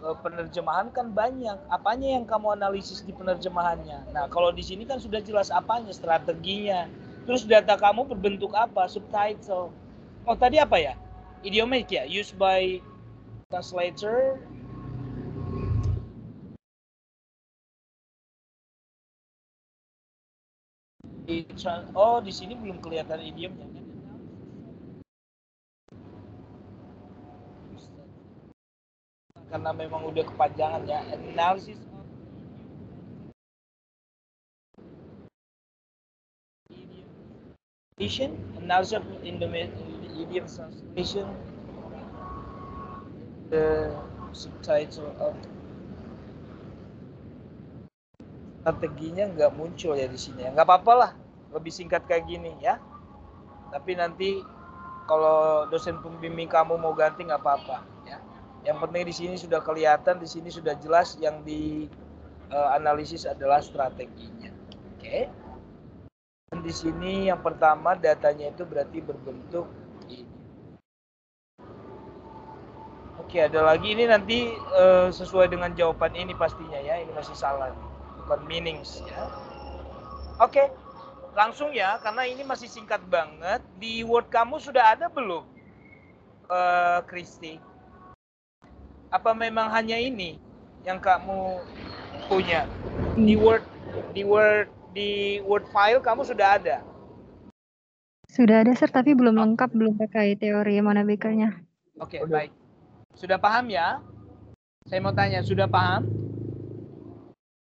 Penerjemahan kan banyak. Apanya yang kamu analisis di penerjemahannya? Nah, kalau di sini kan sudah jelas apanya, strateginya. Terus data kamu berbentuk apa? Subtitle. Oh, tadi apa ya? Idiomatic ya? Used by translator. Oh, di sini belum kelihatan idiomnya. Karena memang udah kepanjangan ya. Analysis of idiom, analysis of idiom translation, the subtitle of strateginya nggak muncul ya di sini. Nggak apa-apa lah, lebih singkat kayak gini ya. Tapi nanti kalau dosen pembimbing kamu mau ganti nggak apa-apa ya. Yang penting di sini sudah kelihatan, di sini sudah jelas yang di analisis adalah strateginya. Oke. Dan di sini yang pertama datanya itu berarti berbentuk ini. Oke, ada lagi ini nanti sesuai dengan jawaban ini pastinya ya. Ini masih salah, bukan meanings ya. Oke, langsung ya, karena ini masih singkat banget. Di Word kamu sudah ada belum, Kristi? Apa memang hanya ini yang kamu punya? Di Word file kamu sudah ada?
Sudah ada, Sir, tapi belum lengkap, belum pakai teori Monabeka-nya.
Oke, baik. Sudah paham ya? Saya mau tanya, sudah paham?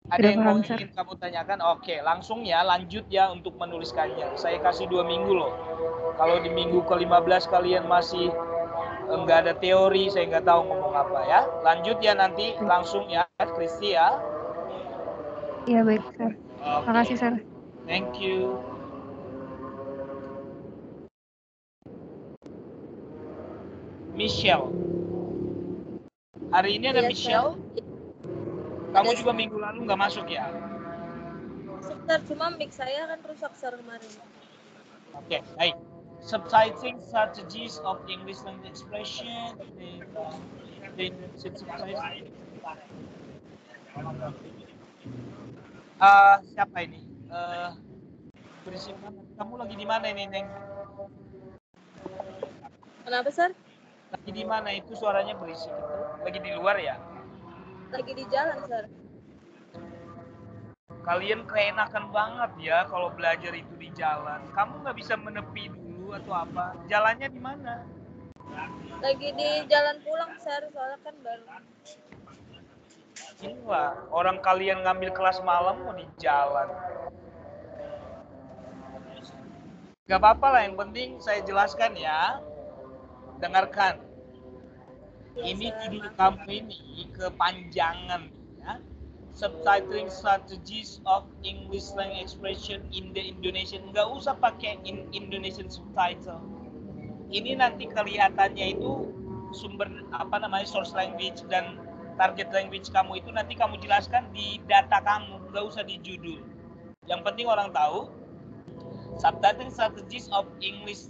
Ada yang mau ingin kamu tanyakan? Oke, langsung ya, lanjut ya untuk menuliskannya. Saya kasih 2 minggu loh. Kalau di minggu ke-15 kalian masih nggak ada teori, saya nggak tahu ngomong apa ya. Lanjut ya nanti, langsung ya, Kristi ya.
Iya, baik, Sir.
Okay.
Makasih, Sir.
Thank you. Michelle. Hari ini ada Michelle. Kamu juga minggu lalu nggak masuk ya?
Sir, cuma mic saya kan rusak Sir kemarin.
Oke, baik. Subtitling strategies of English language expression. Siapa ini? Berisik banget. Kamu lagi di mana ini, Neng?
Kenapa, Sir?
Lagi di mana itu suaranya berisik itu? Lagi di luar ya?
Lagi di jalan, Sir.
Kalian keenakan banget ya kalau belajar itu di jalan. Kamu nggak bisa menepi dulu atau apa? Jalannya di mana?
Lagi di jalan pulang, Sir. Soalnya kan baru.
Inilah, orang kalian ngambil kelas malam mau di jalan. Gak apa-apa lah, yang penting saya jelaskan ya. Dengarkan. Ini judul kamu ini kepanjangan ya. Subtitling strategies of English language expression in the Indonesian. Nggak usah pakai Indonesian subtitle. Ini nanti kelihatannya itu sumber source language dan target language kamu itu nanti kamu jelaskan di data kamu, nggak usah di judul. Yang penting orang tahu subtitling strategies of English,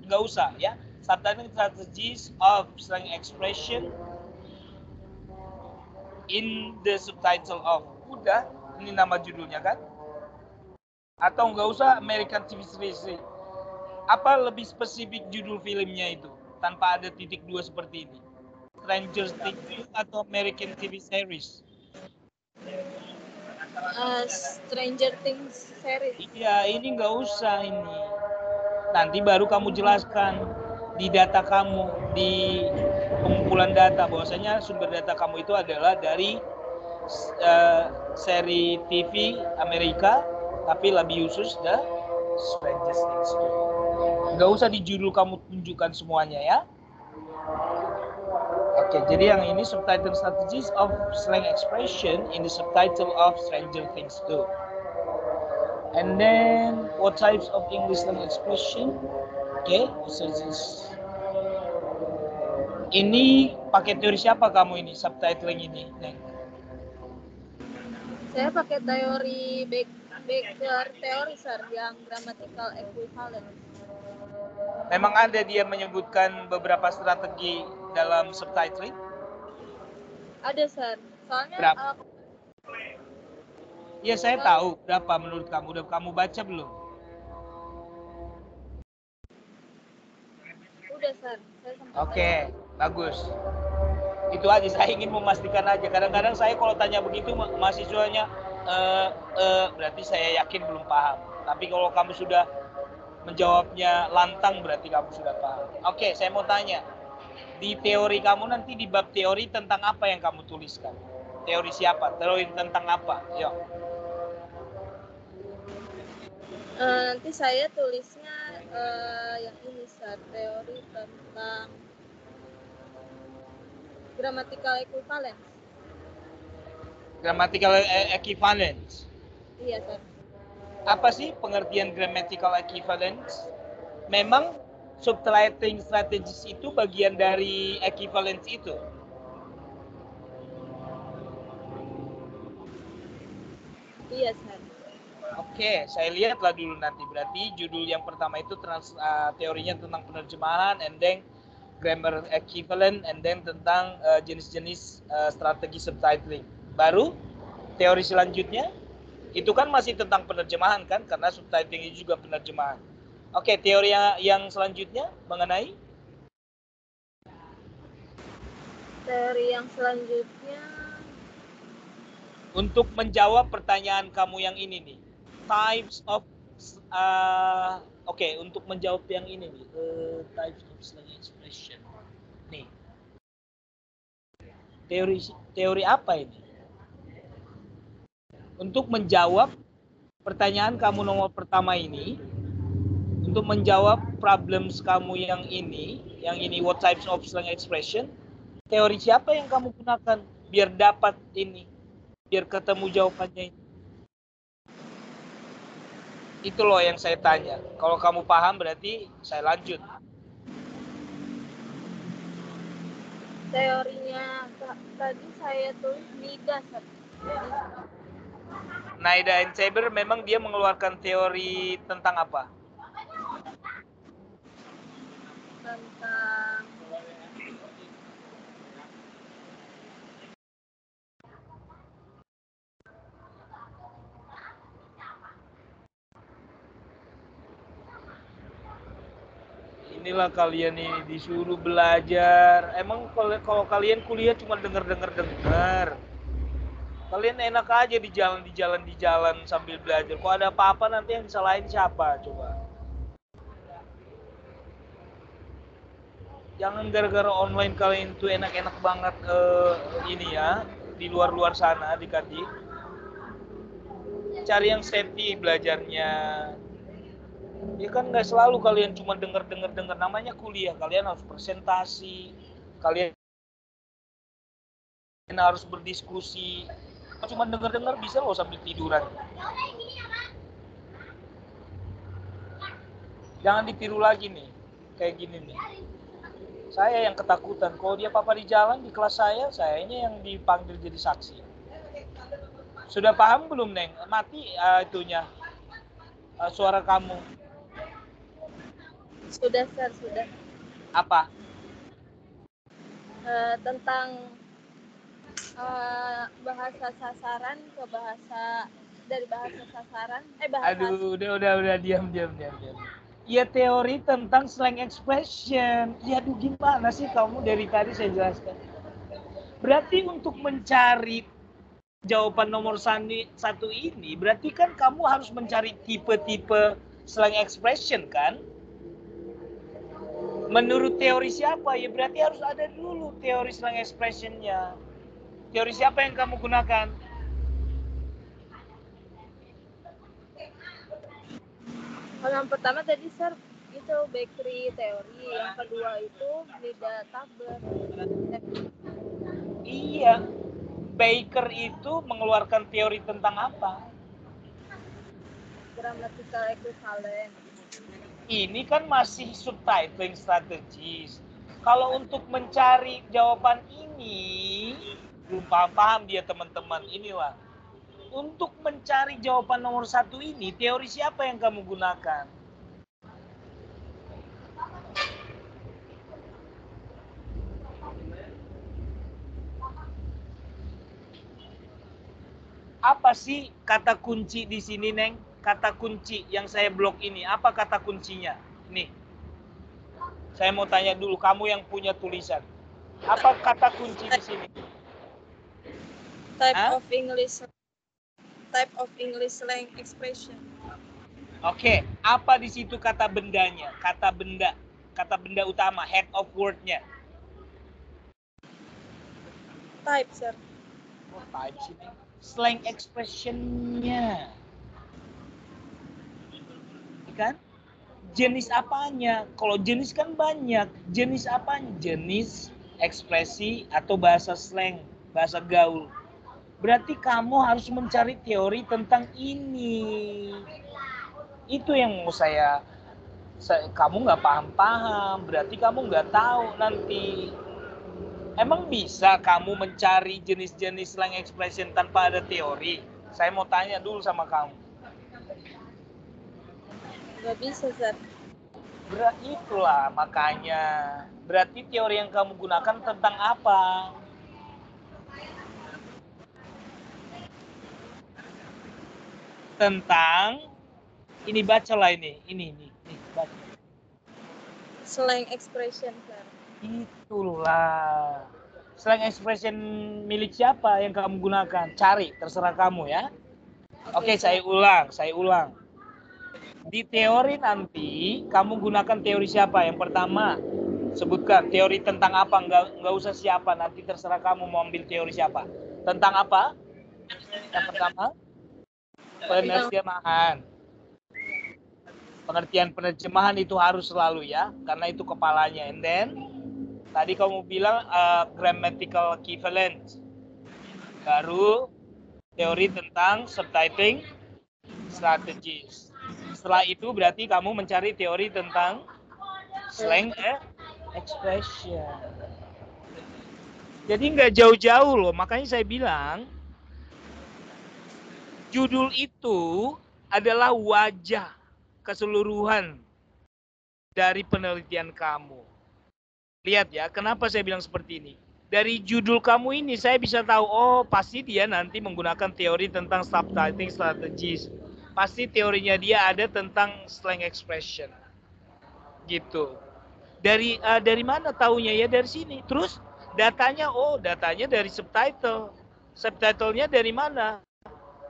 nggak usah ya. Subtitling strategies of slang expression in the subtitle of, udah, ini nama judulnya kan? Atau nggak usah American TV series. Apa lebih spesifik judul filmnya itu tanpa ada titik 2 seperti ini? Stranger Things atau American TV series?
Stranger Things series.
Iya, ini nggak usah ini. Nanti baru kamu jelaskan di data kamu, di pengumpulan data, bahwasanya sumber data kamu itu adalah dari seri TV Amerika, tapi lebih khusus the Stranger Things. Nggak usah di judul kamu tunjukkan semuanya ya. Oke, jadi yang ini subtitle strategies of slang expression in the subtitle of Stranger Things 2. And then what types of English slang expression? Oke, ini pakai teori siapa kamu ini subtitling ini, Neng?
Saya pakai teori Baker teori, Sir, yang grammatical equivalent.
Memang ada dia menyebutkan beberapa strategi dalam subtitling?
Ada, Sir. Soalnya
berapa? Ya, saya tahu. Berapa menurut kamu? Udah kamu baca belum?
Udah, Sir.
Oke, bagus. Itu aja, saya ingin memastikan aja. Kadang-kadang saya kalau tanya begitu mahasiswanya berarti saya yakin belum paham. Tapi kalau kamu sudah menjawabnya lantang berarti kamu sudah paham. Oke, saya mau tanya. Di teori kamu nanti di bab teori tentang apa yang kamu tuliskan? Teori siapa? Teori tentang apa? Yuk.
Nanti saya tulisnya yang ini, Sir, teori tentang grammatical equivalence.
Grammatical equivalence.
Iya, Sir.
Apa sih pengertian grammatical equivalence? Memang subtitling strategies itu bagian dari equivalence itu.
Iya, Sir.
Oke, saya lihatlah dulu nanti. Berarti judul yang pertama itu teorinya tentang penerjemahan, and then grammar equivalent, and then tentang jenis-jenis strategi subtitling. Baru teori selanjutnya itu kan masih tentang penerjemahan kan, karena subtitling itu juga penerjemahan. Oke, teori yang selanjutnya mengenai
Teori yang selanjutnya
untuk menjawab pertanyaan kamu yang ini nih, types of untuk menjawab yang ini nih, types of slang expression. Nih, teori apa ini? Untuk menjawab pertanyaan kamu nomor pertama ini, untuk menjawab problems kamu yang ini what types of slang expression, teori siapa yang kamu gunakan biar dapat ini, biar ketemu jawabannya ini? Itu loh yang saya tanya. Kalau kamu paham berarti saya lanjut.
teorinya tadi saya tulis Nida, Sir.
Naida and Saber memang dia mengeluarkan teori tentang apa?
Tentang
Inilah kalian ini disuruh belajar. Emang kalau kalian kuliah cuma dengar. Kalian enak aja di jalan sambil belajar. Kalau ada apa-apa nanti yang disalahin siapa coba? Jangan gara-gara online kalian itu enak-enak banget ini ya, di luar sana dikasih. Cari yang safety belajarnya. Ya kan nggak selalu kalian cuma dengar. Namanya kuliah, kalian harus presentasi, kalian harus berdiskusi. Cuma dengar bisa loh sambil tiduran. Jangan ditiru lagi nih, kayak gini nih. Saya yang ketakutan, kalau dia papa di jalan di kelas sayanya yang dipanggil jadi saksi. Sudah paham belum, Neng? Mati itunya suara kamu.
sudah, Sir, sudah.
Apa?
Tentang bahasa sasaran ke bahasa dari bahasa sasaran bahasa.
Aduh, udah diam. Ya teori tentang slang expression. Ya aduh gimana sih kamu dari tadi saya jelaskan. Berarti untuk mencari jawaban nomor satu ini, berarti kan kamu harus mencari tipe-tipe slang expression kan? Menurut teori siapa? Ya berarti harus ada dulu teori slang expression-nya. Teori siapa yang kamu gunakan?
Kalau yang pertama tadi, Sir, itu bakery teori, yang kedua itu Nida Tabler.
Iya, Baker itu mengeluarkan teori tentang apa?
Grammatical equivalent.
Ini kan masih subtitling strategies. Kalau untuk mencari jawaban ini, belum paham dia teman-teman, inilah. Untuk mencari jawaban nomor satu ini, teori siapa yang kamu gunakan? Apa sih kata kunci di sini, Neng? Kata kunci yang saya blok ini, apa kata kuncinya? Nih, saya mau tanya dulu, kamu yang punya tulisan. Apa kata kunci di sini?
Type of English slang expression.
Oke, apa di situ kata bendanya? Kata benda utama, head of word-nya.
Type, Sir.
Oh, type sini. Slang expression-nya. Kan? Jenis apanya? Kalau jenis kan banyak. Jenis apanya? Jenis ekspresi atau bahasa slang, bahasa gaul. berarti kamu harus mencari teori tentang ini. Itu yang mau kamu nggak paham-paham, berarti kamu nggak tahu nanti. Emang bisa kamu mencari jenis-jenis slang expression tanpa ada teori? Saya mau tanya dulu sama kamu.
Nggak bisa, Sir.
Berarti itulah makanya. Berarti teori yang kamu gunakan tentang apa? Tentang ini, bacalah ini baca.
Slang expression, Sir.
Itulah. Slang expression milik siapa yang kamu gunakan? Cari, terserah kamu ya. Oke, saya ulang. Di teori nanti kamu gunakan teori siapa? Yang pertama, sebutkan teori tentang apa, nggak usah siapa, nanti terserah kamu mau ambil teori siapa. Tentang apa? Yang pertama, penerjemahan. Pengertian penerjemahan itu harus selalu ya, karena itu kepalanya. And then, tadi kamu bilang grammatical equivalent. Baru teori tentang subtitling strategies. Setelah itu berarti kamu mencari teori tentang slang expression. Jadi nggak jauh-jauh loh, makanya saya bilang judul itu adalah wajah keseluruhan dari penelitian kamu. Lihat ya, kenapa saya bilang seperti ini. Dari judul kamu ini saya bisa tahu, oh pasti dia nanti menggunakan teori tentang subtitling strategies. Pasti teorinya dia ada tentang slang expression. Gitu. Dari mana taunya ya? Dari sini. Terus datanya dari subtitle. Subtitlenya dari mana?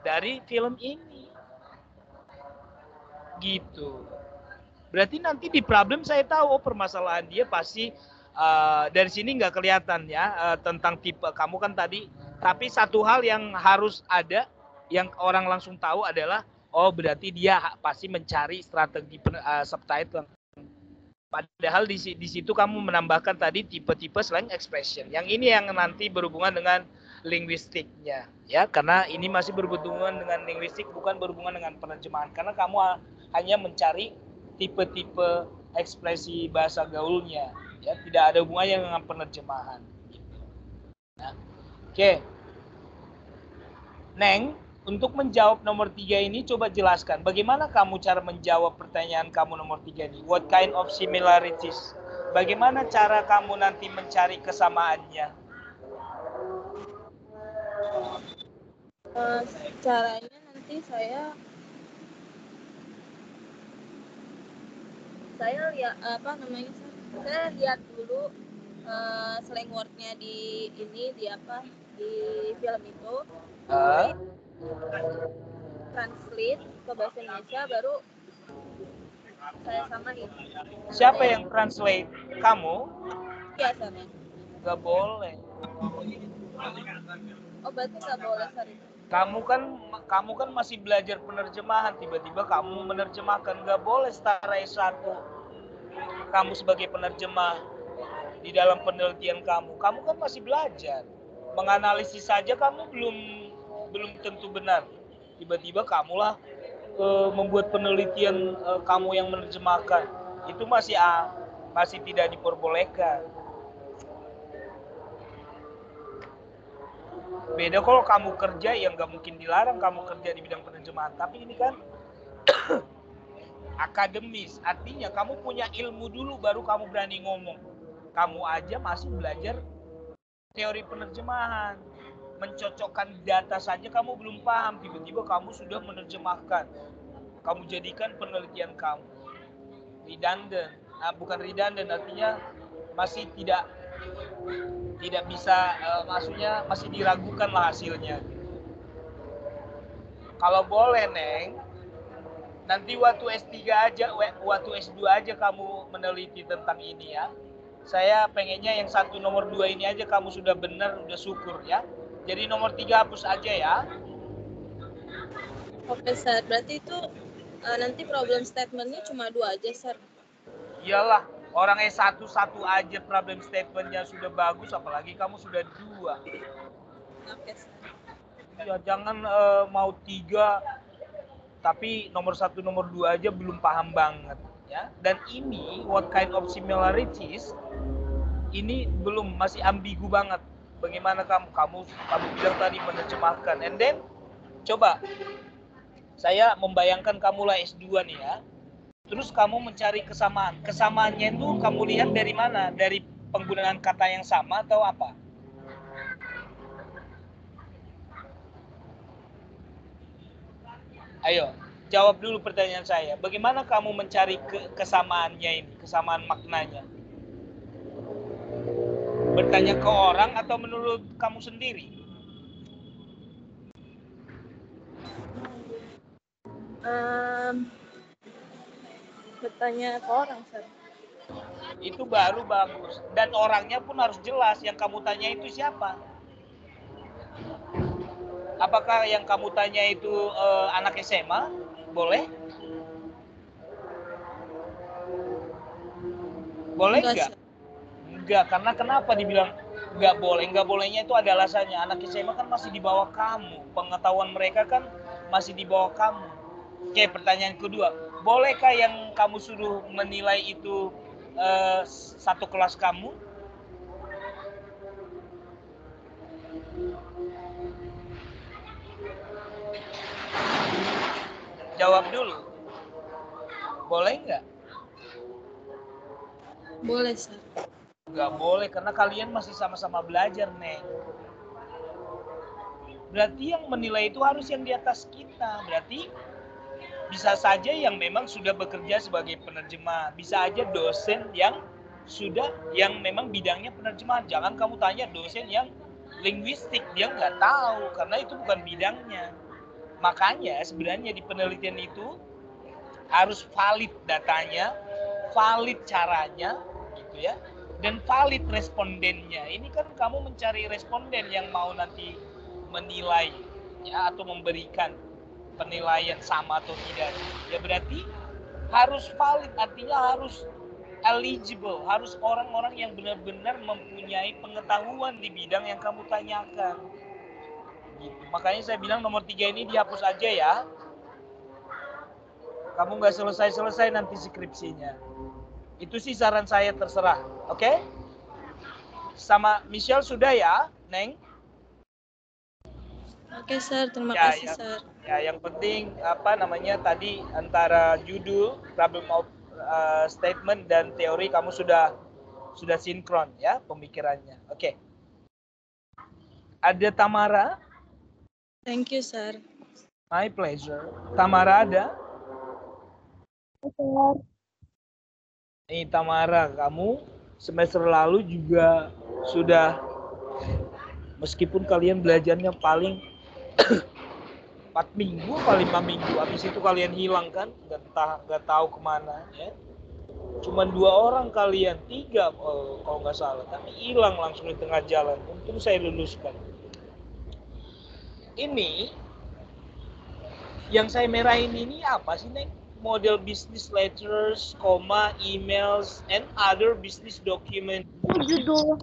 Dari film ini. Gitu. Berarti nanti di problem saya tahu, permasalahan dia pasti dari sini nggak kelihatan ya tentang tipe kamu kan tadi. Tapi satu hal yang harus ada, yang orang langsung tahu adalah, oh berarti dia pasti mencari strategi subtitle. Padahal di situ kamu menambahkan tadi tipe-tipe slang expression. Yang ini yang nanti berhubungan dengan linguistiknya, ya, karena ini masih berhubungan dengan linguistik, bukan berhubungan dengan penerjemahan. Karena kamu hanya mencari tipe-tipe ekspresi bahasa gaulnya, ya, tidak ada hubungannya dengan penerjemahan. Nah, oke. Neng, untuk menjawab nomor 3 ini coba jelaskan bagaimana kamu cara menjawab pertanyaan kamu nomor 3 ini. What kind of similarities? Bagaimana cara kamu nanti mencari kesamaannya?
Caranya nanti saya lihat saya lihat dulu slang word-nya di film itu, translate ke bahasa Indonesia, baru saya samain.
Siapa yang translate? Kamu?
Iya, Sir.
Gak boleh.
Oh, berarti nggak boleh, Sir.
Kamu kan masih belajar penerjemahan, tiba-tiba kamu menerjemahkan, gak boleh setara S1 kamu sebagai penerjemah di dalam penelitian kamu kan masih belajar, menganalisis saja kamu belum tentu benar, tiba-tiba kamulah membuat penelitian kamu yang menerjemahkan, itu masih tidak diperbolehkan. Beda kalau kamu kerja, yang gak mungkin dilarang kamu kerja di bidang penerjemahan, tapi ini kan akademis, artinya kamu punya ilmu dulu baru kamu berani ngomong. Kamu aja masih belajar teori penerjemahan, mencocokkan data saja kamu belum paham, tiba-tiba kamu sudah menerjemahkan, kamu jadikan penelitian kamu redundant. Bukan redundant, artinya masih tidak bisa, maksudnya masih diragukan lah hasilnya. Kalau boleh, Neng, nanti waktu S3 aja, waktu S2 aja kamu meneliti tentang ini ya. Saya pengennya yang nomor 2 ini aja kamu sudah benar, udah syukur ya. Jadi nomor 3 hapus aja ya.
Oke, Sir. Berarti itu nanti problem statementnya cuma 2 aja, Sir.
Iyalah, orang S1 aja problem statementnya sudah bagus, apalagi kamu sudah 2.
Oke, Sir.
Ya jangan mau 3 tapi nomor 1 nomor 2 aja belum paham banget ya. Dan ini what kind of similarities ini belum, masih ambigu banget. Bagaimana kamu bilang tadi menerjemahkan, and then coba saya membayangkan kamu lah S2 nih ya. Terus kamu mencari kesamaan. Kesamaannya itu kamu lihat dari mana? Dari penggunaan kata yang sama atau apa? Ayo, jawab dulu pertanyaan saya. Bagaimana kamu mencari kesamaannya ini, kesamaan maknanya? Bertanya ke orang atau menurut kamu sendiri?
Bertanya ke orang, Sir.
Itu baru bagus. Dan orangnya pun harus jelas. Yang kamu tanya itu siapa? Apakah yang kamu tanya itu anak SMA? Boleh? Boleh nggak? Enggak, karena kenapa dibilang nggak boleh? Nggak bolehnya itu ada alasannya. Anak SMA kan masih di bawah kamu. Pengetahuan mereka kan masih di bawah kamu. Oke, pertanyaan kedua. Bolehkah yang kamu suruh menilai itu satu kelas kamu? Jawab dulu. Boleh nggak?
Boleh, Sir.
Nggak boleh, karena kalian masih sama-sama belajar, Neng. Berarti yang menilai itu harus yang di atas kita. Berarti bisa saja yang memang sudah bekerja sebagai penerjemah. Bisa aja dosen yang memang bidangnya penerjemahan. Jangan kamu tanya dosen yang linguistik, dia nggak tahu karena itu bukan bidangnya. Makanya sebenarnya di penelitian itu harus valid datanya, valid caranya, gitu ya, dan valid respondennya. Ini kan kamu mencari responden yang mau nanti menilai ya atau memberikan penilaian sama atau tidak. Ya berarti harus valid, artinya harus eligible, harus orang-orang yang benar-benar mempunyai pengetahuan di bidang yang kamu tanyakan. Gitu. Makanya saya bilang nomor 3 ini dihapus aja ya. Kamu nggak selesai-selesai nanti skripsinya. Itu sih saran saya, terserah. Oke? Sama Michelle sudah ya, Neng?
Oke, Sir. Terima kasih, Sir.
Ya, yang penting tadi antara judul, problem of statement dan teori kamu sudah sinkron ya pemikirannya. Oke. Ada Tamara?
Thank you, Sir.
My pleasure. Tamara ada? Nih Tamara, kamu semester lalu juga sudah, meskipun kalian belajarnya paling 4 minggu atau 5 minggu, habis itu kalian hilang kan, nggak tahu kemana ya. Cuman 2 orang kalian, 3 kalau nggak salah, tapi hilang langsung di tengah jalan. Untung saya luluskan. Ini yang saya merahin ini apa sih, Neng? Model business letters, emails, and other business document.
Itu judul,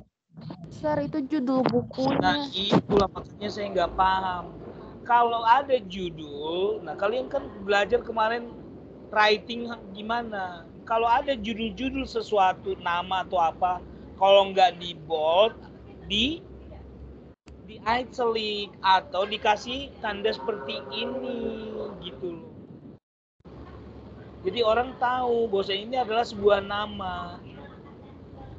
Sir, itu judul bukunya.
Nah, itulah maksudnya saya nggak paham. Kalau ada judul, nah kalian kan belajar kemarin writing gimana? Kalau ada judul-judul sesuatu, nama atau apa, kalau nggak di bold, di italic atau dikasih tanda seperti ini gitu loh. Jadi orang tahu bahwa ini adalah sebuah nama.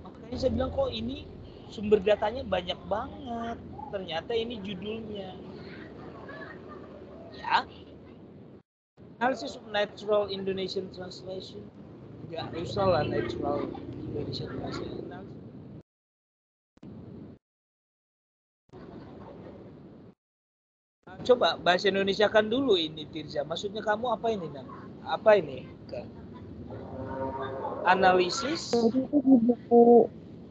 Makanya saya bilang kok ini sumber datanya banyak banget. Ternyata ini judulnya. Ya. Analysis of Natural Indonesian Translation. Enggak usah lah Natural Indonesian Translation. Coba bahasa Indonesia kan dulu ini, Tirza. Maksudnya kamu apa ini, Nam? Apa ini? Analisis.
Jadi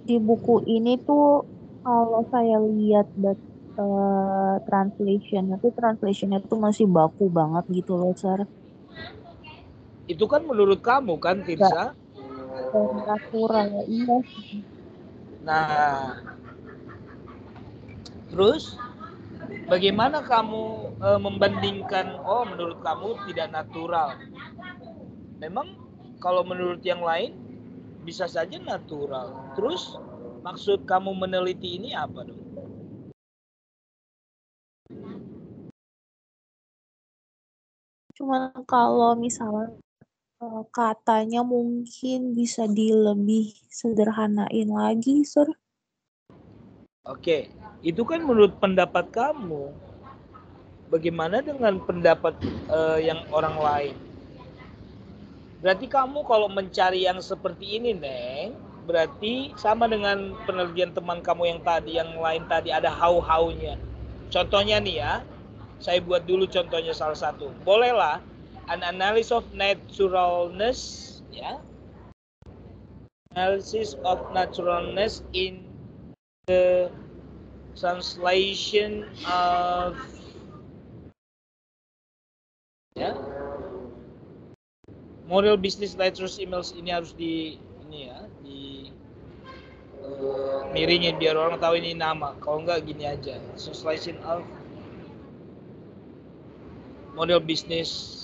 di buku ini tuh kalau saya lihat translationnya tuh masih baku banget gitu loh, Sir.
Itu kan menurut kamu kan, Tirza?
Kurang, iya.
Nah, terus Bagaimana kamu membandingkan, oh menurut kamu tidak natural. Memang kalau menurut yang lain bisa saja natural. Terus maksud kamu meneliti ini apa dong?
Cuman kalau misalnya katanya mungkin bisa lebih sederhanain lagi, Sir.
Oke, itu kan menurut pendapat kamu. Bagaimana dengan pendapat yang orang lain? Berarti kamu kalau mencari yang seperti ini, Neng, berarti sama dengan penelitian teman kamu yang lain tadi ada how-how-nya. Contohnya nih ya, saya buat dulu contohnya salah satu. Bolehlah, an analysis of naturalness, ya, analysis of naturalness in the translation of, ya, model business letters emails ini harus di ini ya, di miringin biar orang tahu ini nama. Kalau enggak gini aja, translation of model business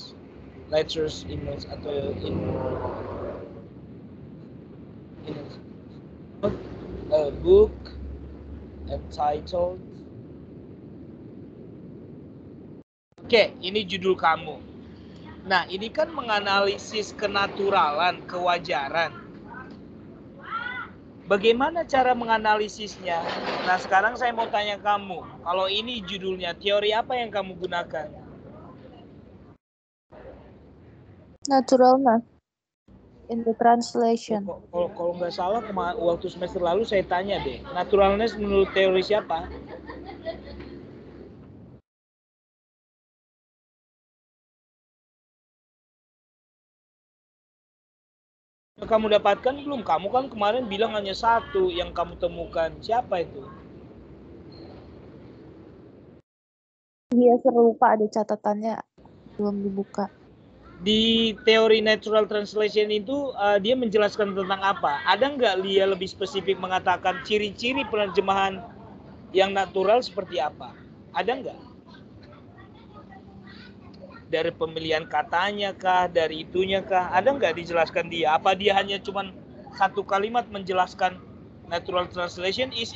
letters emails atau in a book entitled. Oke, ini judul kamu. Nah, ini kan menganalisis kenaturalan, kewajaran. Bagaimana cara menganalisisnya? Nah, sekarang saya mau tanya kamu. Kalau ini judulnya, teori apa yang kamu gunakan?
Naturalness in the translation.
Kalau nggak salah, waktu semester lalu saya tanya deh. Naturalness menurut teori siapa? Kamu dapatkan belum? Kamu kan kemarin bilang hanya satu yang kamu temukan. Siapa itu?
Iya, lupa ada catatannya belum dibuka.
Di teori natural translation itu dia menjelaskan tentang apa? Ada nggak Lia lebih spesifik mengatakan ciri-ciri penerjemahan yang natural seperti apa? Ada nggak? Dari pemilihan katanya kah? Dari itunya kah? Ada nggak dijelaskan dia? Apa dia hanya cuma satu kalimat menjelaskan natural translation is.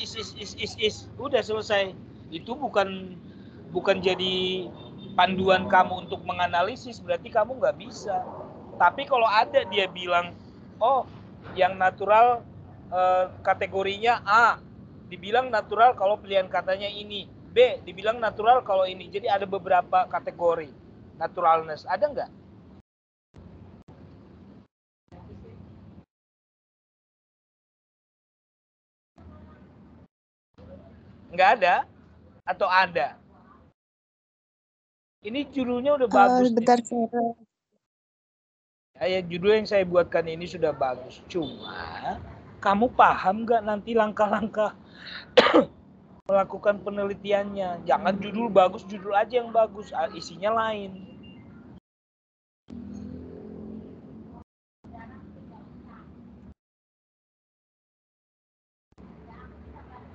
Udah selesai. Itu bukan jadi panduan kamu untuk menganalisis, berarti kamu nggak bisa. Tapi kalau ada dia bilang, oh yang natural kategorinya A, dibilang natural kalau pilihan katanya ini, B dibilang natural kalau ini. Jadi ada beberapa kategori naturalness, ada nggak? Nggak ada atau ada? Ini judulnya udah bagus.
Bentar,
Ya, judul yang saya buatkan ini sudah bagus. Cuma kamu paham nggak nanti langkah-langkah melakukan penelitiannya? Jangan judul bagus, judul aja yang bagus, isinya lain.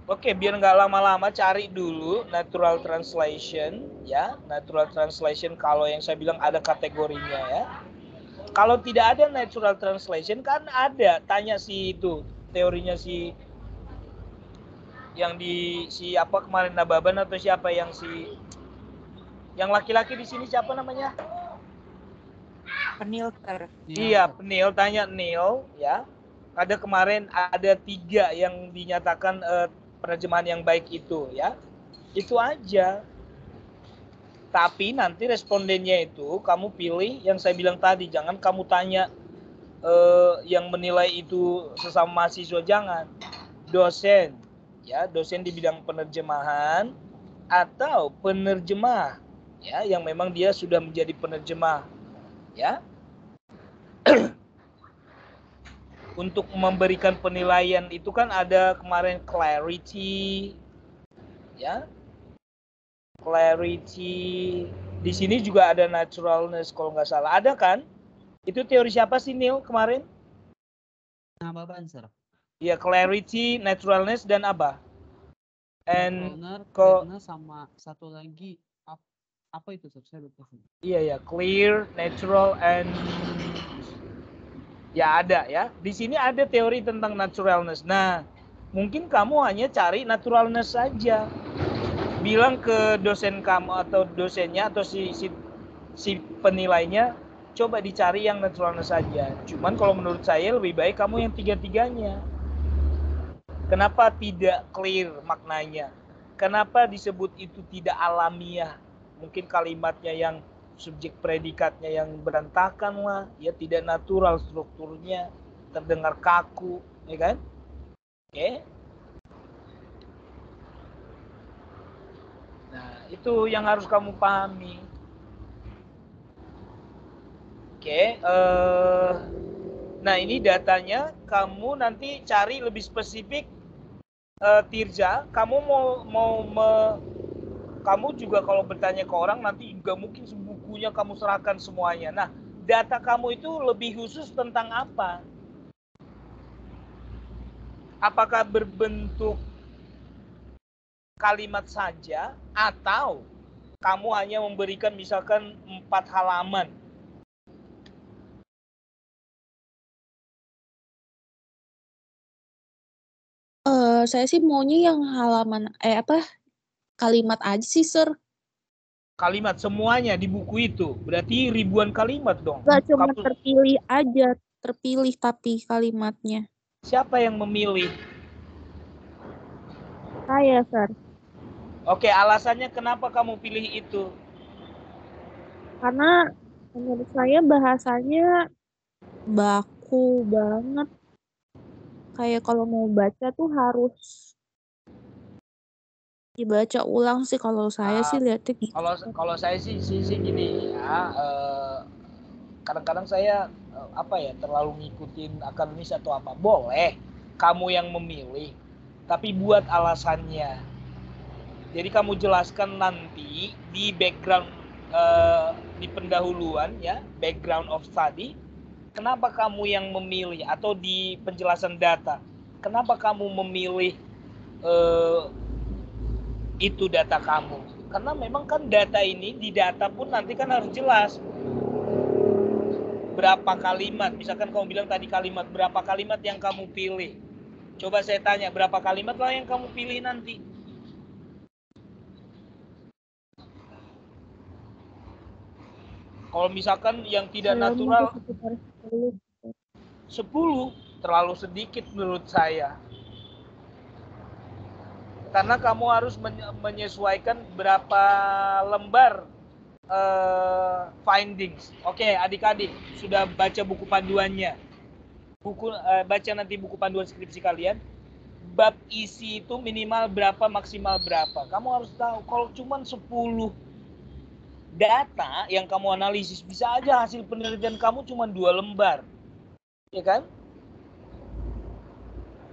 Oke, biar nggak lama-lama cari dulu natural translation, ya. Natural translation kalau yang saya bilang ada kategorinya ya. Kalau tidak ada natural translation kan ada, tanya si itu, teorinya si yang di si apa kemarin Nababan atau siapa yang yang laki-laki di sini siapa namanya?
Penil.
Iya, Penil, tanya Neil ya. Ada kemarin ada 3 yang dinyatakan penerjemahan yang baik itu ya. Itu aja. Tapi nanti respondennya itu kamu pilih yang saya bilang tadi, jangan kamu tanya yang menilai itu sesama mahasiswa, jangan. Dosen ya, dosen di bidang penerjemahan atau penerjemah ya yang memang dia sudah menjadi penerjemah ya. Untuk memberikan penilaian itu kan ada kemarin clarity ya. Clarity. Di sini juga ada naturalness kalau nggak salah. Ada kan? Itu teori siapa sih Neil kemarin?
Nababan, Sir.
Iya, clarity, naturalness dan apa? And
Clearness sama satu lagi apa itu Sir? Saya lupa.
Iya ya, clear, natural, and ya ada ya. Di sini ada teori tentang naturalness. Nah, mungkin kamu hanya cari naturalness saja. Bilang ke dosen kamu atau dosennya atau si penilainya, coba dicari yang naturalness saja. Cuman kalau menurut saya lebih baik kamu yang tiga-tiganya. Kenapa tidak clear maknanya? Kenapa disebut itu tidak alamiah? Mungkin kalimatnya yang subjek predikatnya yang berantakan lah, ya tidak natural strukturnya, terdengar kaku, ya kan? Oke. Nah, itu yang harus kamu pahami. Oke, nah ini datanya, kamu nanti cari lebih spesifik. Tirza, kamu kamu juga kalau bertanya ke orang nanti juga mungkin bukunya kamu serahkan semuanya. Nah, data kamu itu lebih khusus tentang apa? Apakah berbentuk kalimat saja atau kamu hanya memberikan misalkan 4 halaman?
Saya sih maunya yang halaman kalimat aja sih, Sir.
Kalimat semuanya di buku itu. Berarti ribuan kalimat dong.
Nggak cuma terpilih aja, terpilih tapi kalimatnya.
Siapa yang memilih?
Saya, Sir.
Oke, alasannya kenapa kamu pilih itu?
Karena menurut saya bahasanya baku banget. Kayak kalau mau baca tuh harus dibaca ulang sih kalau saya sih lihatnya gitu.
Kalau saya sih gini ya, kadang-kadang saya terlalu ngikutin akademis atau apa. Boleh kamu yang memilih, tapi buat alasannya. Jadi kamu jelaskan nanti di background, di pendahuluan ya, background of study, kenapa kamu yang memilih, atau di penjelasan data, kenapa kamu memilih itu data kamu. Karena memang kan data ini, di data pun nanti kan harus jelas berapa kalimat. Misalkan kamu bilang tadi kalimat, berapa kalimat yang kamu pilih. Coba saya tanya, berapa kalimat lah yang kamu pilih nanti? Kalau misalkan yang tidak natural 10, terlalu sedikit menurut saya. Karena kamu harus menyesuaikan berapa lembar findings. Oke, adik-adik sudah baca buku panduannya. Baca nanti buku panduan skripsi kalian. Bab isi itu minimal berapa, maksimal berapa. Kamu harus tahu. Kalau cuma 10 data yang kamu analisis, bisa aja hasil penelitian kamu cuma 2 lembar. Ya kan?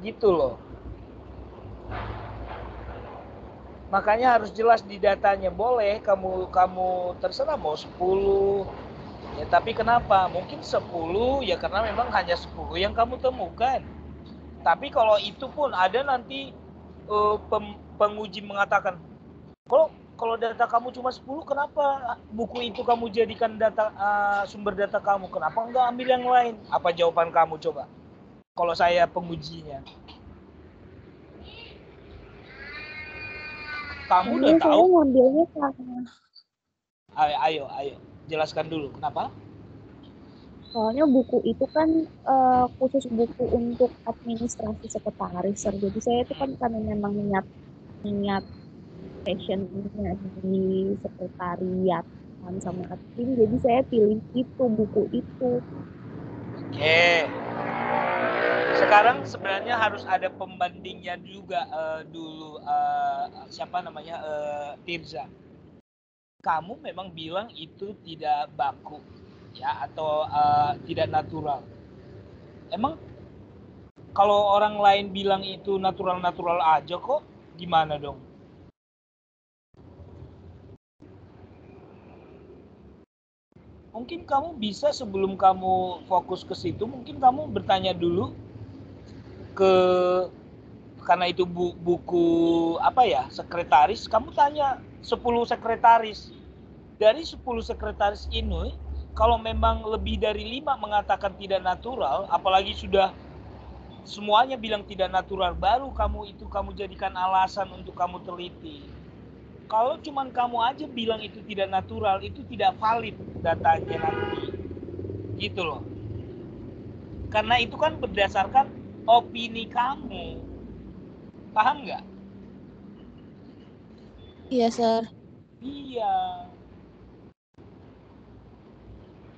Gitu loh. Makanya harus jelas di datanya. Boleh kamu terserah mau 10. Ya tapi kenapa? Mungkin 10 ya karena memang hanya 10 yang kamu temukan. Tapi kalau itu pun ada nanti penguji mengatakan, kalau data kamu cuma 10, kenapa buku itu kamu jadikan data sumber data kamu? Kenapa enggak ambil yang lain? Apa jawaban kamu coba? Kalau saya pengujinya. Kamu udah tahu?
Saya ngambilnya karena
Ayo, jelaskan dulu kenapa?
soalnya buku itu kan khusus buku untuk administrasi sekretaris, Sir. Jadi saya itu kan karena memang niat passionnya di sekretariat kan sama admin, jadi saya pilih itu buku itu.
Oke. Sekarang sebenarnya harus ada pembandingnya juga dulu. Siapa namanya? Tirza. Kamu memang bilang itu tidak baku ya, atau tidak natural. Emang kalau orang lain bilang itu natural aja kok, gimana dong? Mungkin kamu bisa sebelum kamu fokus ke situ, mungkin kamu bertanya dulu ke karena itu buku apa ya, sekretaris, kamu tanya 10 sekretaris. Dari 10 sekretaris ini, kalau memang lebih dari 5 mengatakan tidak natural, apalagi sudah semuanya bilang tidak natural, baru kamu jadikan alasan untuk kamu teliti. Kalau cuman kamu aja bilang itu tidak natural, itu tidak valid datanya nanti. Gitu loh. Karena itu kan berdasarkan opini kamu. Paham nggak?
Iya, Sir.
Iya.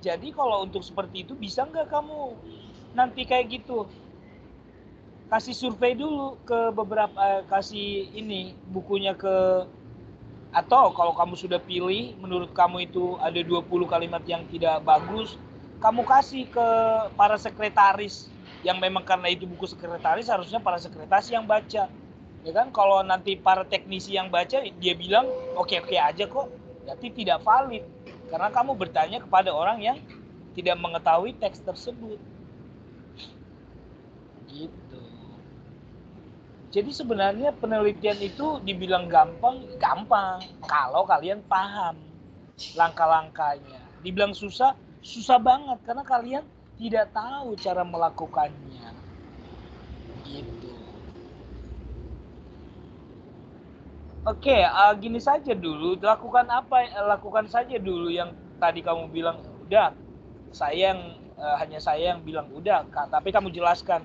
Jadi kalau untuk seperti itu, bisa nggak kamu nanti kayak gitu? Kasih survei dulu ke beberapa, kasih ini bukunya ke, atau kalau kamu sudah pilih, menurut kamu itu ada 20 kalimat yang tidak bagus, kamu kasih ke para sekretaris yang memang, karena itu buku sekretaris, harusnya para sekretaris yang baca. Ya kan, kalau nanti para teknisi yang baca, dia bilang oke-oke aja kok, berarti tidak valid. Karena kamu bertanya kepada orang yang tidak mengetahui teks tersebut. Gitu. Jadi sebenarnya penelitian itu dibilang gampang kalau kalian paham langkah-langkahnya. Dibilang susah banget karena kalian tidak tahu cara melakukannya. Gitu. Oke, gini saja dulu, lakukan saja dulu yang tadi kamu bilang, udah, hanya saya yang bilang udah, tapi kamu jelaskan.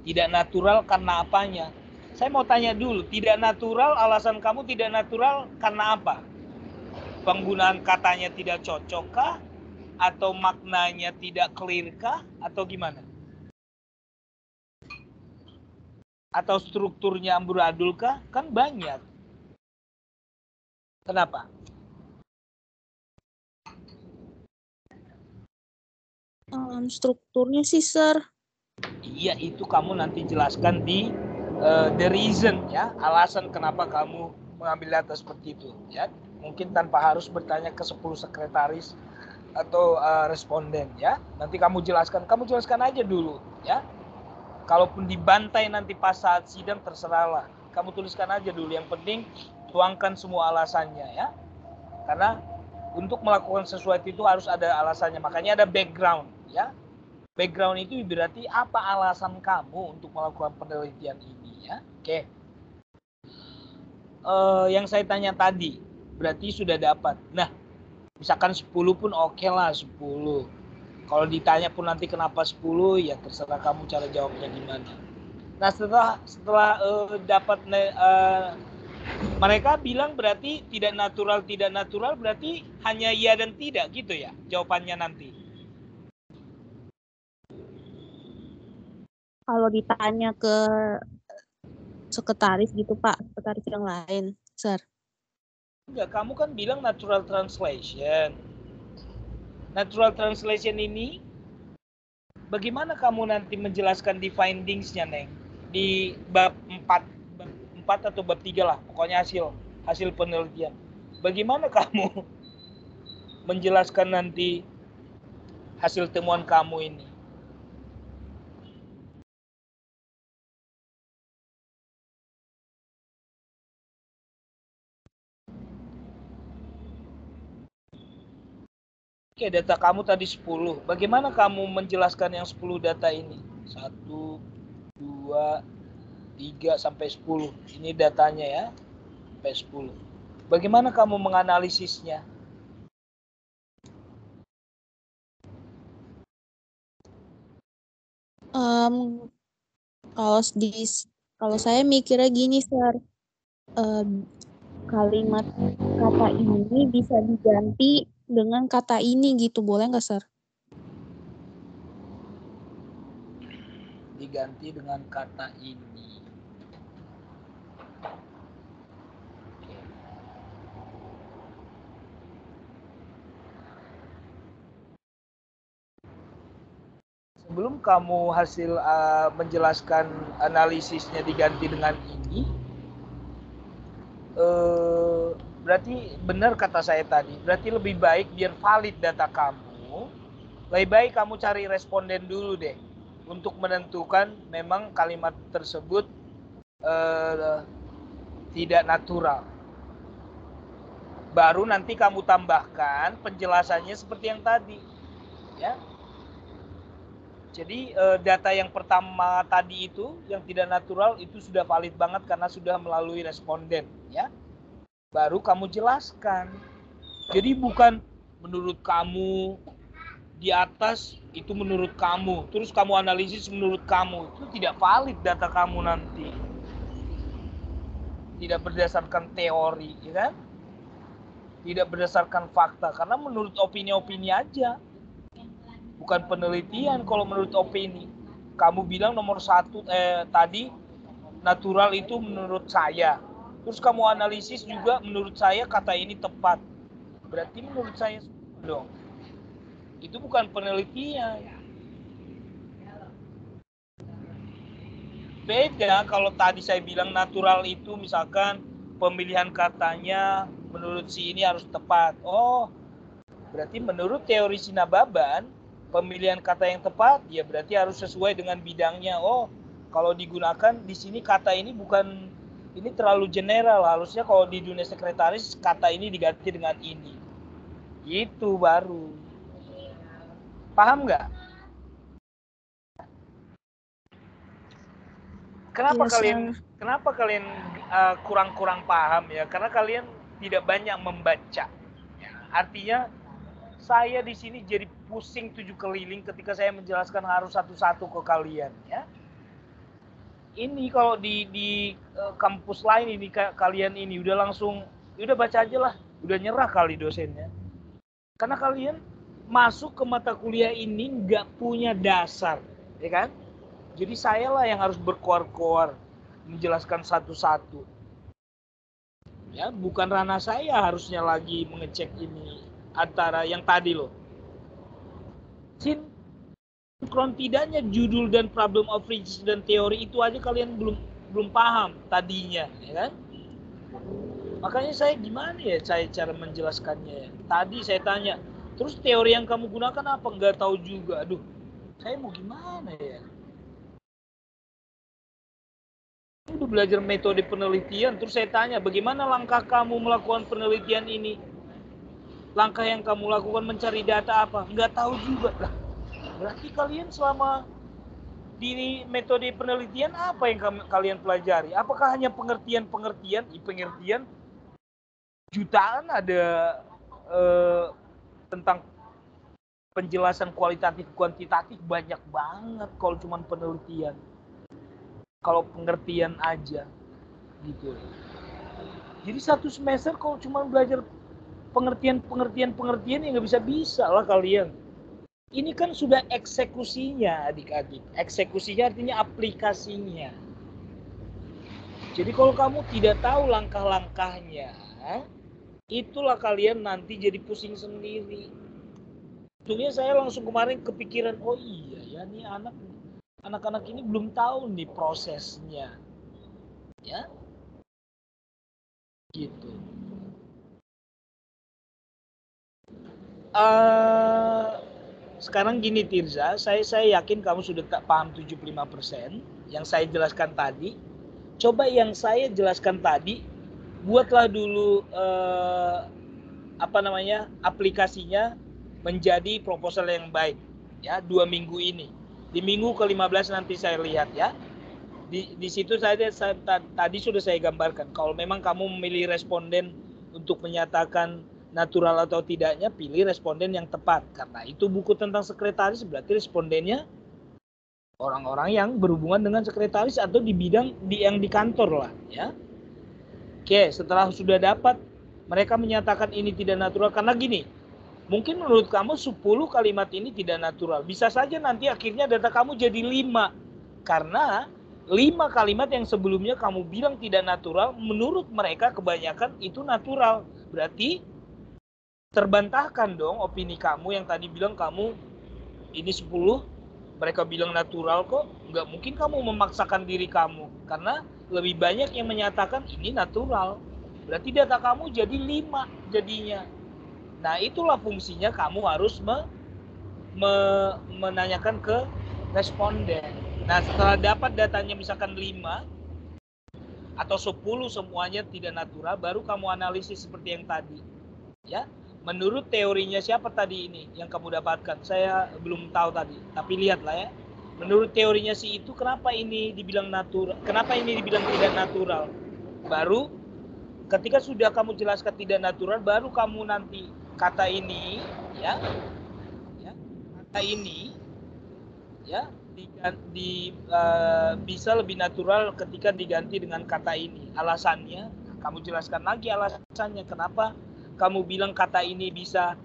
Tidak natural karena apanya? Saya mau tanya dulu, tidak natural, alasan kamu tidak natural karena apa? Penggunaan katanya tidak cocok kah? Atau maknanya tidak clear kah? Atau gimana? Atau strukturnya amburadul kah? Kan banyak. Kenapa?
Strukturnya sih, Sir.
Iya, itu kamu nanti jelaskan di the reason ya, alasan kenapa kamu mengambil data seperti itu ya. Mungkin tanpa harus bertanya ke 10 sekretaris atau responden ya. Nanti kamu jelaskan aja dulu ya. Kalaupun dibantai nanti pas saat sidang, terserahlah. Kamu tuliskan aja dulu, yang penting tuangkan semua alasannya ya. Karena untuk melakukan sesuatu itu harus ada alasannya, makanya ada background ya. Background itu berarti apa alasan kamu untuk melakukan penelitian ini ya. Oke. Yang saya tanya tadi berarti sudah dapat. Nah, misalkan 10 pun oke lah, 10. Kalau ditanya pun nanti kenapa 10, ya terserah kamu cara jawabnya gimana. Nah, setelah dapat mereka bilang berarti tidak natural berarti hanya iya dan tidak gitu ya jawabannya nanti.
Kalau ditanya ke sekretaris gitu, Pak, sekretaris yang lain, Sir.
Enggak, kamu kan bilang natural translation. Natural translation ini, bagaimana kamu nanti menjelaskan di findings-nya, Neng? Di bab 4 atau bab 3 lah, pokoknya hasil penelitian. Bagaimana kamu menjelaskan nanti hasil temuan kamu ini? Oke, data kamu tadi 10. Bagaimana kamu menjelaskan yang 10 data ini? 1, 2, 3 sampai 10. Ini datanya ya. Sampai 10. Bagaimana kamu menganalisisnya?
Kalau saya mikirnya gini, Sir. Kalimat kata ini bisa diganti dengan kata ini gitu, boleh nggak, Sir?
Diganti dengan kata ini. Sebelum kamu hasil menjelaskan analisisnya diganti dengan ini, berarti benar kata saya tadi, berarti lebih baik biar valid data kamu, lebih baik kamu cari responden dulu deh untuk menentukan memang kalimat tersebut tidak natural. Baru nanti kamu tambahkan penjelasannya seperti yang tadi, ya. Jadi data yang pertama tadi itu yang tidak natural itu sudah valid banget karena sudah melalui responden, ya. Baru kamu jelaskan. Jadi bukan menurut kamu di atas itu menurut kamu, terus kamu analisis menurut kamu, itu tidak valid data kamu nanti. Tidak berdasarkan teori, ya kan? Tidak berdasarkan fakta, karena menurut opini-opini aja. Bukan penelitian kalau menurut opini. Kamu bilang nomor 1 tadi natural itu menurut saya. Terus kamu analisis juga menurut saya kata ini tepat. Berarti menurut saya dong. Itu bukan penelitian. Beda kalau tadi saya bilang natural itu misalkan pemilihan katanya menurut si ini harus tepat. Oh, berarti menurut teori Sinababan pemilihan kata yang tepat ya berarti harus sesuai dengan bidangnya. Oh, kalau digunakan di sini kata ini bukan, ini terlalu general, harusnya kalau di dunia sekretaris kata ini diganti dengan ini. Itu baru. Paham nggak? Kenapa kalian kurang-kurang paham ya? Karena kalian tidak banyak membaca. Ya, artinya saya di sini jadi pusing 7 keliling ketika saya menjelaskan harus satu-satu ke kalian, ya. Ini kalau di kampus lain ini kalian ini udah langsung, udah baca aja lah, udah nyerah kali dosennya. Karena kalian masuk ke mata kuliah ini nggak punya dasar, ya kan? Jadi saya lah yang harus berkoar-koar menjelaskan satu-satu. Ya, bukan ranah saya harusnya lagi mengecek ini. Antara yang tadi loh, sinkron tidaknya judul dan problem of research dan teori itu aja kalian belum paham tadinya, ya kan? Makanya saya gimana ya saya cara menjelaskannya? Tadi saya tanya, terus teori yang kamu gunakan apa? Nggak tahu juga. Aduh, saya mau gimana ya? Udah belajar metode penelitian, terus saya tanya, bagaimana langkah kamu melakukan penelitian ini? Langkah yang kamu lakukan mencari data apa? Nggak tahu juga. Lah, berarti kalian selama di metode penelitian apa yang kalian pelajari? Apakah hanya pengertian jutaan ada tentang penjelasan kualitatif kuantitatif banyak banget kalau cuma penelitian. Kalau pengertian aja gitu. Jadi satu semester kalau cuma belajar pengertian yang nggak bisa lah kalian. Ini kan sudah eksekusinya adik-adik. Eksekusinya artinya aplikasinya. Jadi kalau kamu tidak tahu langkah-langkahnya, itulah kalian nanti jadi pusing sendiri. Untungnya saya langsung kemarin kepikiran, oh iya ya nih anak-anak ini belum tahu nih prosesnya. Ya. Gitu. Sekarang gini Tirza, saya yakin kamu sudah tak paham 75% yang saya jelaskan tadi. Coba yang saya jelaskan tadi, buatlah dulu aplikasinya menjadi proposal yang baik, ya 2 minggu ini. Di minggu ke-15 nanti saya lihat ya. Di situ tadi sudah saya gambarkan. Kalau memang kamu memilih responden untuk menyatakan natural atau tidaknya, pilih responden yang tepat. Karena itu buku tentang sekretaris, berarti respondennya orang-orang yang berhubungan dengan sekretaris atau di bidang yang di kantor lah, ya. Oke, setelah sudah dapat, mereka menyatakan ini tidak natural karena gini. Mungkin menurut kamu 10 kalimat ini tidak natural. Bisa saja nanti akhirnya data kamu jadi 5. Karena 5 kalimat yang sebelumnya kamu bilang tidak natural, menurut mereka kebanyakan itu natural. Berarti terbantahkan dong opini kamu yang tadi bilang kamu ini 10, mereka bilang natural kok. Nggak mungkin kamu memaksakan diri kamu, karena lebih banyak yang menyatakan ini natural. Berarti data kamu jadi 5 jadinya. Nah itulah fungsinya kamu harus menanyakan ke responden. Nah setelah dapat datanya misalkan 5, atau 10 semuanya tidak natural, baru kamu analisis seperti yang tadi. Ya, menurut teorinya siapa tadi ini yang kamu dapatkan? Saya belum tahu tadi, tapi lihatlah ya. Menurut teorinya si itu, kenapa ini dibilang natural? Kenapa ini dibilang tidak natural? Baru ketika sudah kamu jelaskan tidak natural, baru kamu nanti kata ini, ya kata ini, ya bisa lebih natural ketika diganti dengan kata ini. Alasannya, kamu jelaskan lagi alasannya kenapa kamu bilang kata ini bisa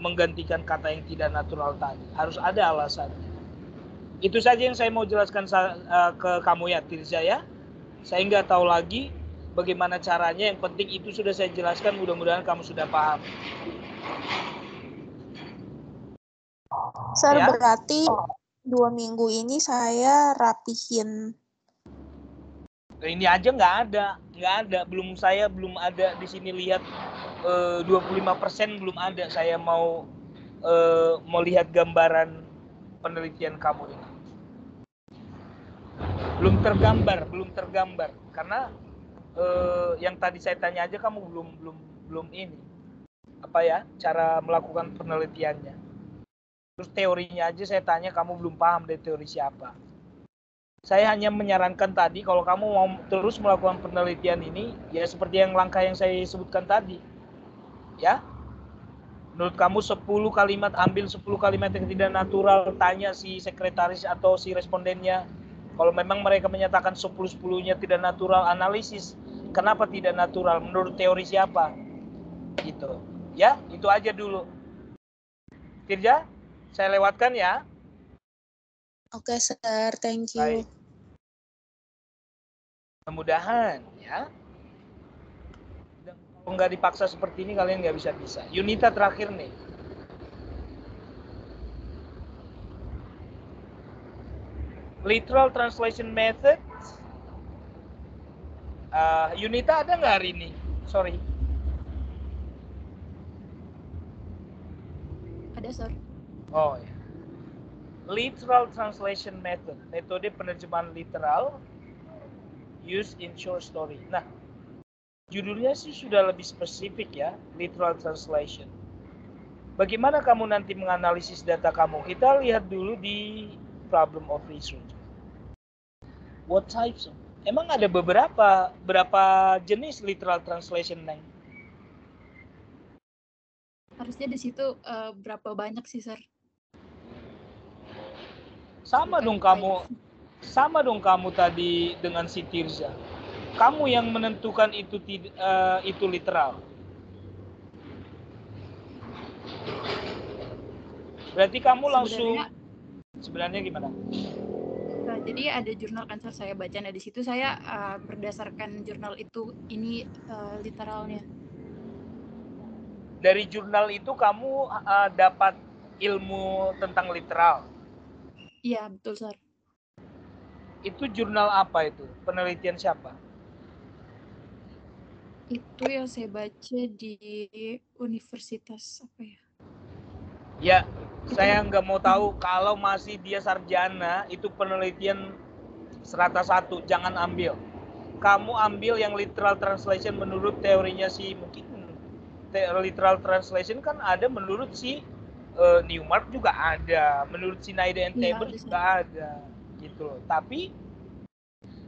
menggantikan kata yang tidak natural tadi. Harus ada alasannya. Itu saja yang saya mau jelaskan ke kamu ya, Tirza ya. Saya nggak tahu lagi bagaimana caranya. Yang penting itu sudah saya jelaskan. Mudah-mudahan kamu sudah paham.
Sir,
Ya?
berarti 2 minggu ini saya rapihin.
Ini aja nggak ada. Belum ada di sini lihat 25% belum ada. Saya mau lihat gambaran penelitian kamu ini. Belum tergambar karena yang tadi saya tanya aja kamu belum ini apa ya cara melakukan penelitiannya. Terus teorinya aja saya tanya kamu belum paham dari teori siapa. Saya hanya menyarankan tadi kalau kamu mau terus melakukan penelitian ini ya seperti yang langkah yang saya sebutkan tadi. Ya. Menurut kamu 10 kalimat, ambil 10 kalimat yang tidak natural, tanya si sekretaris atau si respondennya. Kalau memang mereka menyatakan 10-10-nya tidak natural, analisis kenapa tidak natural, menurut teori siapa. Gitu. Ya, itu aja dulu. Tirza, saya lewatkan ya.
Oke, Sir. Thank you.
Baik. Mudah-mudahan ya. Kalau nggak dipaksa seperti ini kalian nggak bisa. Yunita terakhir nih. Literal translation method. Yunita ada nggak hari ini? Sorry.
Ada, Sir.
Oh ya. Literal translation method. Metode penerjemahan literal used in short story. Nah, judulnya sih sudah lebih spesifik ya, literal translation. Bagaimana kamu nanti menganalisis data kamu? Kita lihat dulu di problem of research. What types of? Emang ada berapa jenis literal translation, Neng?
Harusnya di situ berapa banyak sih, Sir?
Sama dong kamu tadi dengan si Tirza. Kamu yang menentukan itu literal. Berarti kamu langsung sebenarnya gimana?
Jadi ada jurnal kan Sir, saya baca. Nah di situ saya berdasarkan jurnal itu ini literalnya.
Dari jurnal itu kamu dapat ilmu tentang literal.
Iya betul Sir.
Itu jurnal apa itu? Penelitian siapa?
Itu yang saya baca di universitas apa ya?
Ya, saya nggak mau tahu kalau masih dia sarjana, itu penelitian serata 1, jangan ambil. Kamu ambil yang literal translation menurut teorinya si, mungkin literal translation kan ada menurut si Newmark juga ada, menurut si Naida and Tabor juga ada, gitu loh. Tapi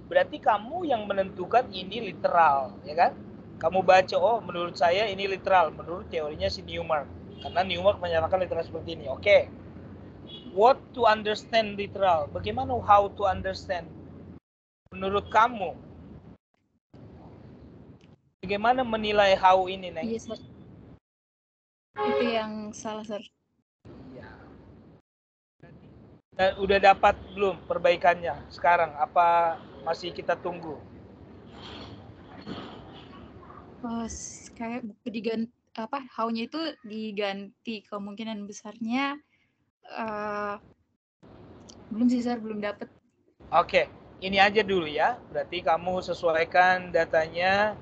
berarti kamu yang menentukan ini literal, ya kan? Kamu baca, oh menurut saya ini literal, menurut teorinya si Newmark. Karena Newmark menyatakan literal seperti ini. Oke. What to understand literal? Bagaimana how to understand? Menurut kamu, bagaimana menilai how ini, Neng?
Iya, Sir. Itu yang salah, Sir.
Iya. Dan udah dapat belum perbaikannya sekarang? Apa masih kita tunggu?
Kayak diganti how-nya itu diganti, kemungkinan besarnya belum sih Sir, belum dapat.
Oke, ini aja dulu ya. Berarti kamu sesuaikan datanya.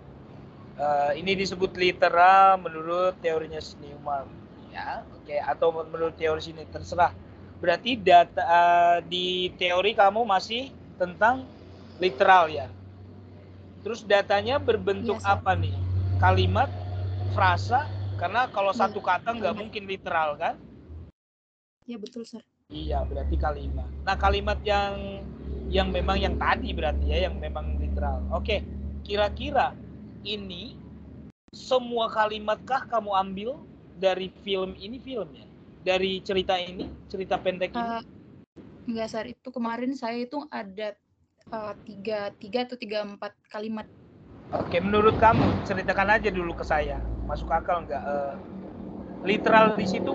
Ini disebut literal menurut teorinya Newmark, ya. Oke, atau menurut teori sini terserah. Berarti data di teori kamu masih tentang literal ya. Terus datanya berbentuk
Iya, Sar.
apa nih? Kalimat, frasa, karena kalau
Iya,
satu kata nggak
kalimat.
mungkin literal kan?
Iya, betul, Sar.
Iya, berarti kalimat. Nah, kalimat yang memang yang tadi berarti ya, yang memang literal. Oke, kira-kira ini semua kalimatkah kamu ambil dari film ini filmnya? Dari cerita ini, cerita pendek ini?
Enggak, Sar. Itu kemarin saya itu ada tiga atau 4 kalimat.
Oke, menurut kamu, ceritakan aja dulu ke saya. Masuk akal nggak? Literal di situ,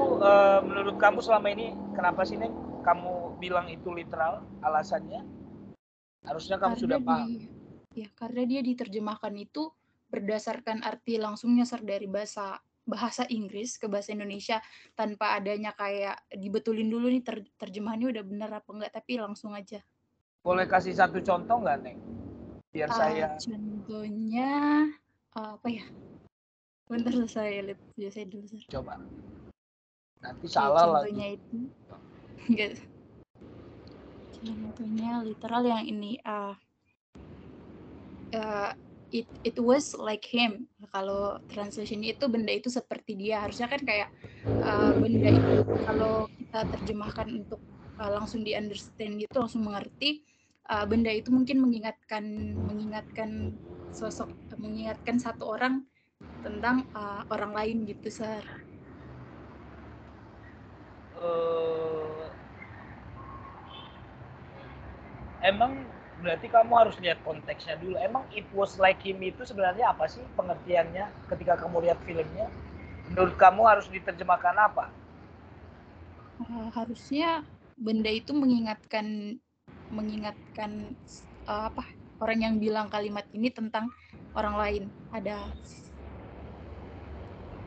menurut kamu selama ini, kenapa sih, Neng? Kamu bilang itu literal, alasannya? Harusnya kamu sudah paham.
Karena dia diterjemahkan itu berdasarkan arti langsungnya, Sar, dari bahasa Inggris ke bahasa Indonesia tanpa adanya kayak dibetulin dulu nih terjemahannya udah bener apa enggak, tapi langsung aja.
Boleh kasih satu contoh nggak, Neng? Biar saya...
Contohnya apa ya? Bentar saya lihat saya dulu, Sar.
Coba. Nanti salah lagi.
Contohnya itu enggak. Contohnya literal yang ini it was like him. Kalau translation itu benda itu seperti dia. Harusnya kan kayak benda itu kalau kita terjemahkan untuk langsung di understand gitu, langsung mengerti, benda itu mungkin mengingatkan sosok, mengingatkan satu orang tentang orang lain gitu, Sar.
Emang berarti kamu harus lihat konteksnya dulu. Emang it was like him itu sebenarnya apa sih pengertiannya ketika kamu lihat filmnya? Menurut kamu harus diterjemahkan apa?
Harusnya benda itu mengingatkan apa, orang yang bilang kalimat ini tentang orang lain.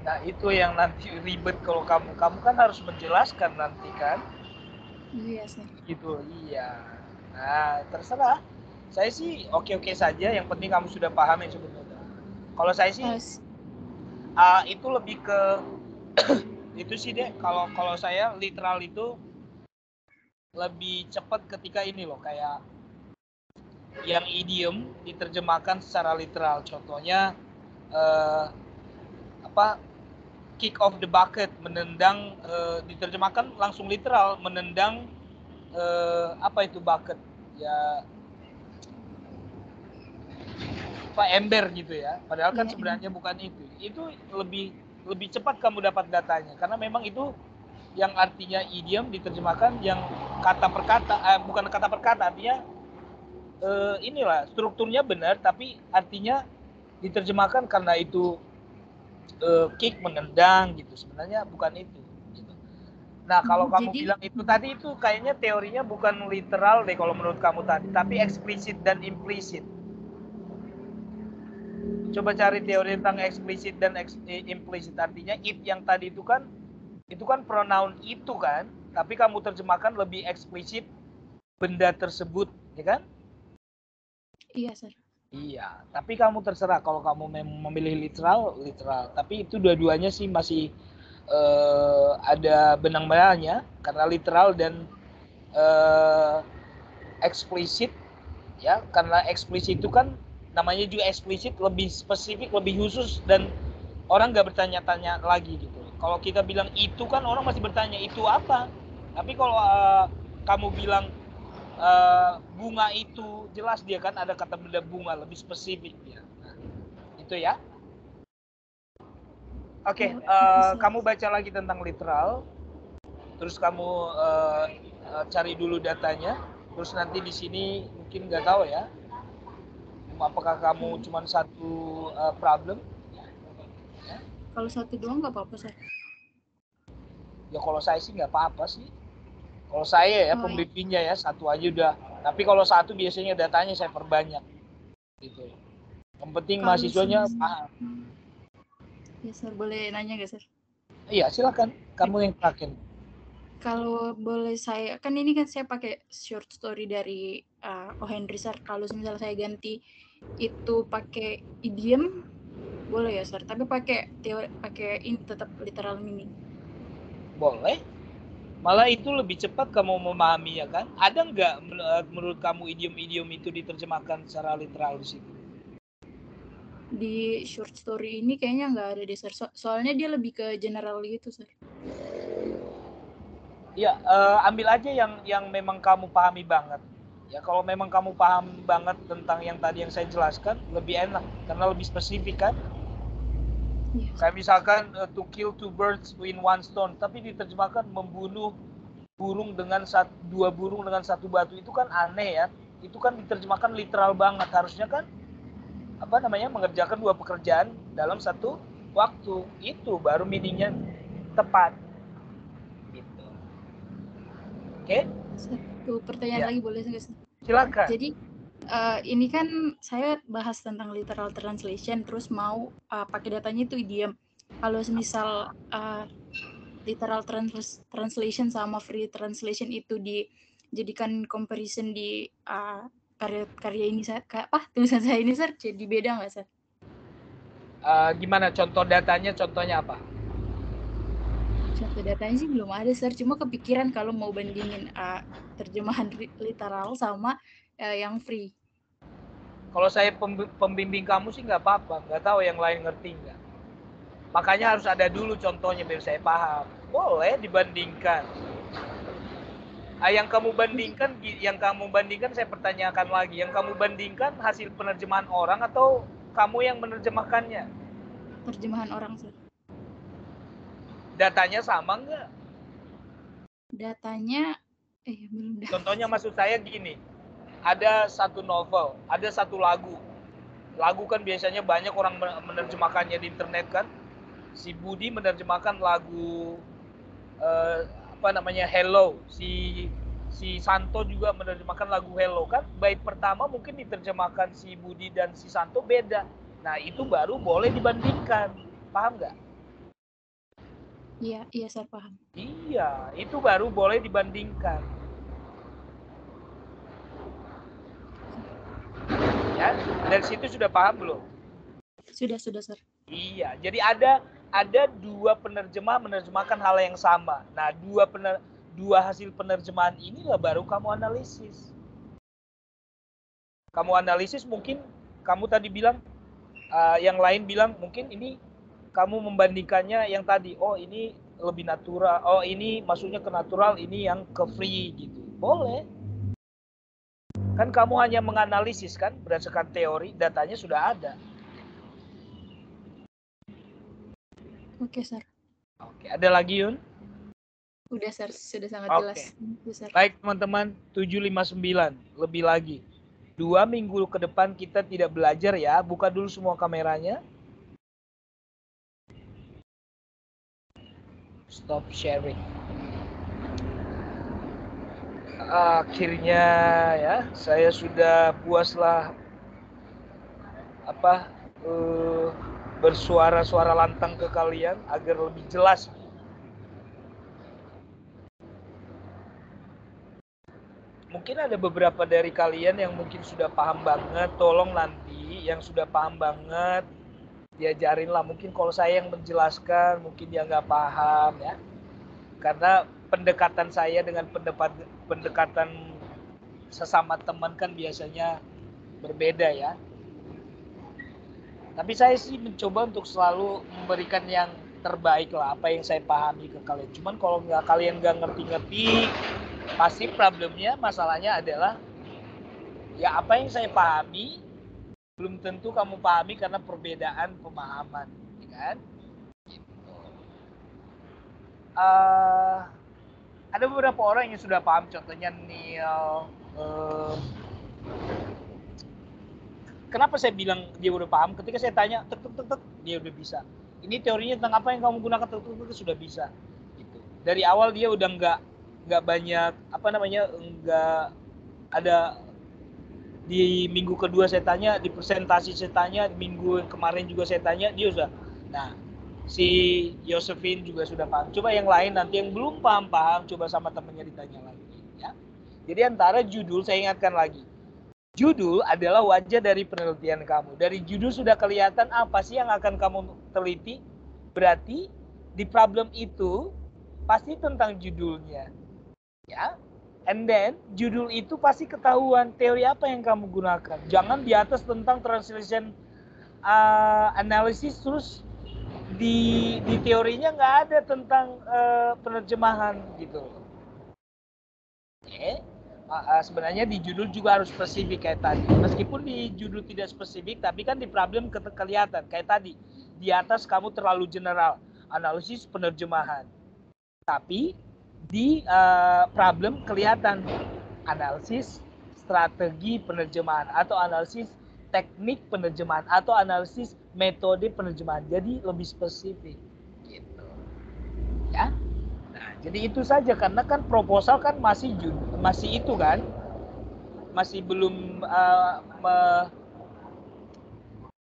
Nah, itu yang nanti ribet kalau kamu kan harus menjelaskan nanti kan?
Iya, sih.
Gitu, iya. Nah, terserah. Saya sih oke-oke saja, yang penting kamu sudah paham yang sebenarnya. Kalau saya sih itu lebih ke itu sih deh, kalau saya literal itu lebih cepat ketika ini loh, kayak yang idiom diterjemahkan secara literal. Contohnya kick off the bucket, menendang, diterjemahkan langsung literal, menendang apa itu bucket ya, ember gitu ya, padahal kan sebenarnya bukan itu lebih cepat kamu dapat datanya, karena memang itu yang artinya idiom diterjemahkan yang kata per kata, bukan kata per kata, artinya inilah strukturnya benar, tapi artinya diterjemahkan karena itu kick, menendang gitu, sebenarnya bukan itu gitu. Nah, kalau kamu bilang itu tadi, itu kayaknya teorinya bukan literal deh kalau menurut kamu tadi, tapi eksplisit dan implisit. Coba cari teori tentang eksplisit dan implisit. Artinya it yang tadi itu kan pronoun itu kan, tapi kamu terjemahkan lebih eksplisit benda tersebut, ya kan?
Iya, Sir.
Iya, tapi kamu terserah, kalau kamu memilih literal. Tapi itu dua-duanya sih masih ada benang merahnya, karena literal dan eksplisit ya, karena eksplisit itu kan namanya juga eksplisit, lebih spesifik, lebih khusus, dan orang nggak bertanya-tanya lagi gitu. Kalau kita bilang itu kan orang masih bertanya itu apa, tapi kalau kamu bilang bunga itu, jelas dia kan ada kata benda bunga, lebih spesifik dia. Nah, itu ya. Oke, kamu baca lagi tentang literal, terus kamu cari dulu datanya, terus nanti di sini mungkin nggak tahu ya, apakah kamu cuma satu problem?
Ya? Kalau satu doang nggak apa-apa, Sir.
Ya kalau saya sih nggak apa-apa sih. Kalau saya ya pembimbingnya ya satu aja udah. Tapi kalau satu biasanya datanya saya perbanyak. Gitu. Yang penting mahasiswanya paham.
Ya, Sir, boleh nanya nggak, Sir?
Iya, silakan. Kamu yang terakhir.
Kalau boleh saya, kan ini kan saya pakai short story dari O. Henry, Sir. Kalau misalnya saya ganti itu pakai idiom, boleh ya, Sir? Tapi pakai ini tetap literal meaning.
Boleh. Malah itu lebih cepat kamu memahami, ya kan? Ada nggak menurut kamu idiom-idiom itu diterjemahkan secara literal di situ?
di short story ini kayaknya nggak ada deh, Sir. Soalnya dia lebih ke general gitu, Sir.
Ya, ambil aja yang memang kamu pahami banget. Ya, kalau memang kamu paham banget tentang yang tadi yang saya jelaskan, lebih enak karena lebih spesifik kan. Kayak misalkan to kill two birds with one stone, tapi diterjemahkan membunuh dua burung dengan satu batu, itu kan aneh ya. Itu kan diterjemahkan literal banget. Harusnya kan mengerjakan dua pekerjaan dalam satu waktu. Itu baru meaningnya tepat. Gitu. Oke?
Satu pertanyaan lagi boleh nggak, Sir?
Silakan.
Jadi ini kan saya bahas tentang literal translation, terus mau pakai datanya itu idiom. Kalau semisal literal translation sama free translation itu dijadikan comparison di karya ini, tulisan saya ini, Sir, jadi beda nggak, Sir?
Gimana contoh datanya? Contohnya apa?
Contoh datanya sih belum ada, Sir. Cuma kepikiran kalau mau bandingin terjemahan literal sama yang free.
Kalau saya pembimbing kamu sih nggak apa-apa, nggak tahu yang lain ngerti nggak. Makanya harus ada dulu contohnya biar saya paham. Boleh dibandingkan. Yang kamu bandingkan saya pertanyakan lagi. Yang kamu bandingkan hasil penerjemahan orang atau kamu yang menerjemahkannya?
Terjemahan orang, Sir.
Datanya sama nggak?
Datanya belum.
Contohnya maksud saya gini. Ada satu novel, ada satu lagu. Lagu kan biasanya banyak orang menerjemahkannya di internet kan. Si Budi menerjemahkan lagu Hello. Si Santo juga menerjemahkan lagu Hello kan. Bait pertama mungkin diterjemahkan si Budi dan si Santo beda. Nah, itu baru boleh dibandingkan. Paham nggak?
Iya, saya paham.
Iya, itu baru boleh dibandingkan. Ya, dari situ sudah paham belum?
Sudah, Sir.
Iya, jadi ada dua penerjemah menerjemahkan hal yang sama. Nah, dua hasil penerjemahan inilah baru kamu analisis. Kamu analisis mungkin kamu tadi bilang, yang lain bilang mungkin ini kamu membandingkannya yang tadi, oh ini lebih natural, oh ini maksudnya ke natural, ini yang ke free gitu. Boleh. Kan kamu hanya menganalisis kan berdasarkan teori, datanya sudah ada.
Oke, Sir.
Oke, ada lagi Yun?
Udah, Sir, sudah sangat jelas.
Baik teman-teman, 759 lebih lagi. 2 minggu ke depan kita tidak belajar ya. Buka dulu semua kameranya. Stop sharing. Akhirnya ya, saya sudah puaslah bersuara-suara lantang ke kalian agar lebih jelas. Mungkin ada beberapa dari kalian yang mungkin sudah paham banget, tolong nanti yang sudah paham banget diajarinlah. Mungkin kalau saya yang menjelaskan mungkin dia nggak paham ya, karena pendekatan saya dengan pendekatan sesama teman kan biasanya berbeda ya. Tapi saya sih mencoba untuk selalu memberikan yang terbaik lah, apa yang saya pahami ke kalian. Cuman kalau kalian nggak ngerti-ngerti, pasti problemnya, masalahnya adalah ya apa yang saya pahami belum tentu kamu pahami karena perbedaan pemahaman, kan? Gitu. Ada beberapa orang yang sudah paham, contohnya Neil. Kenapa saya bilang dia udah paham? Ketika saya tanya, dia udah bisa. Ini teorinya tentang apa yang kamu gunakan, sudah bisa. Gitu. Dari awal dia udah nggak banyak nggak ada. Di minggu kedua saya tanya, di presentasi saya tanya, minggu kemarin juga saya tanya, dia sudah. Nah, si Josephine juga sudah paham. Coba yang lain nanti yang belum paham, coba sama temannya ditanya lagi. Ya. Jadi antara judul, saya ingatkan lagi. Judul adalah wajah dari penelitian kamu. Dari judul sudah kelihatan apa sih yang akan kamu teliti. Berarti di problem itu pasti tentang judulnya. Ya. And then judul itu pasti ketahuan teori apa yang kamu gunakan. Jangan di atas tentang translation analisis, terus di teorinya nggak ada tentang penerjemahan gitu. Sebenarnya di judul juga harus spesifik kayak tadi. Meskipun di judul tidak spesifik, tapi kan di problem kelihatan kayak tadi. Di atas kamu terlalu general, analisis penerjemahan. Tapi di problem kelihatan analisis strategi penerjemahan atau analisis teknik penerjemahan atau analisis metode penerjemahan. Jadi lebih spesifik gitu. Ya. Nah, jadi itu saja karena kan proposal kan masih itu kan. Masih belum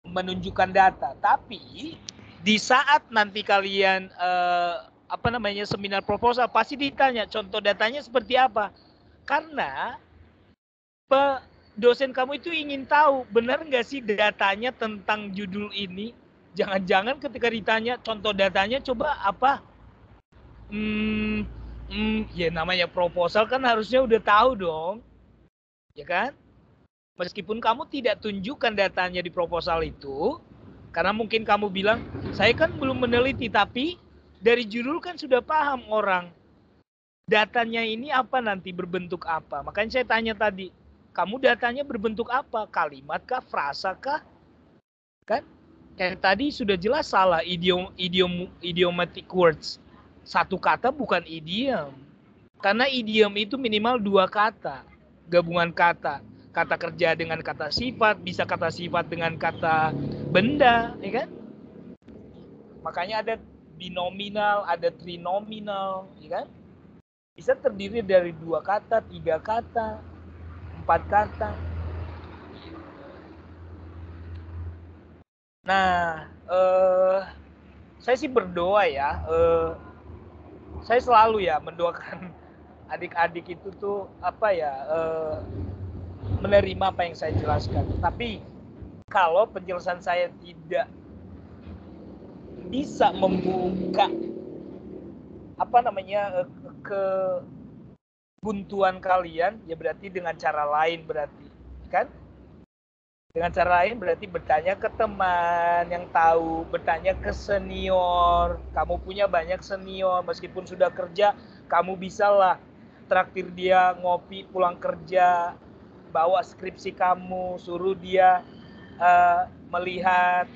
menunjukkan data. Tapi di saat nanti kalian seminar proposal pasti ditanya contoh datanya seperti apa. Karena dosen kamu itu ingin tahu benar nggak sih datanya tentang judul ini. Jangan-jangan ketika ditanya contoh datanya coba apa? Ya namanya proposal kan harusnya udah tahu dong. Ya kan? Meskipun kamu tidak tunjukkan datanya di proposal itu, karena mungkin kamu bilang, saya kan belum meneliti, tapi dari judul kan sudah paham orang. Datanya ini apa nanti, berbentuk apa. Makanya saya tanya tadi, kamu datanya berbentuk apa? Kalimat kah? Frasa kah? Kan? Kayak tadi sudah jelas salah, idiomatic words. Satu kata bukan idiom. Karena idiom itu minimal 2 kata, gabungan kata. Kata kerja dengan kata sifat, bisa kata sifat dengan kata benda, ya kan? Makanya ada binominal, ada trinominal, ya kan? Bisa terdiri dari 2 kata, 3 kata, 4 kata. Nah, saya sih berdoa ya. Saya selalu ya mendoakan adik-adik itu tuh menerima apa yang saya jelaskan. Tapi kalau penjelasan saya tidak bisa membuka kebuntuan kalian, ya berarti dengan cara lain berarti, kan? Dengan cara lain berarti bertanya ke teman yang tahu, bertanya ke senior. Kamu punya banyak senior, meskipun sudah kerja, kamu bisalah traktir dia ngopi pulang kerja, bawa skripsi kamu, suruh dia melihat,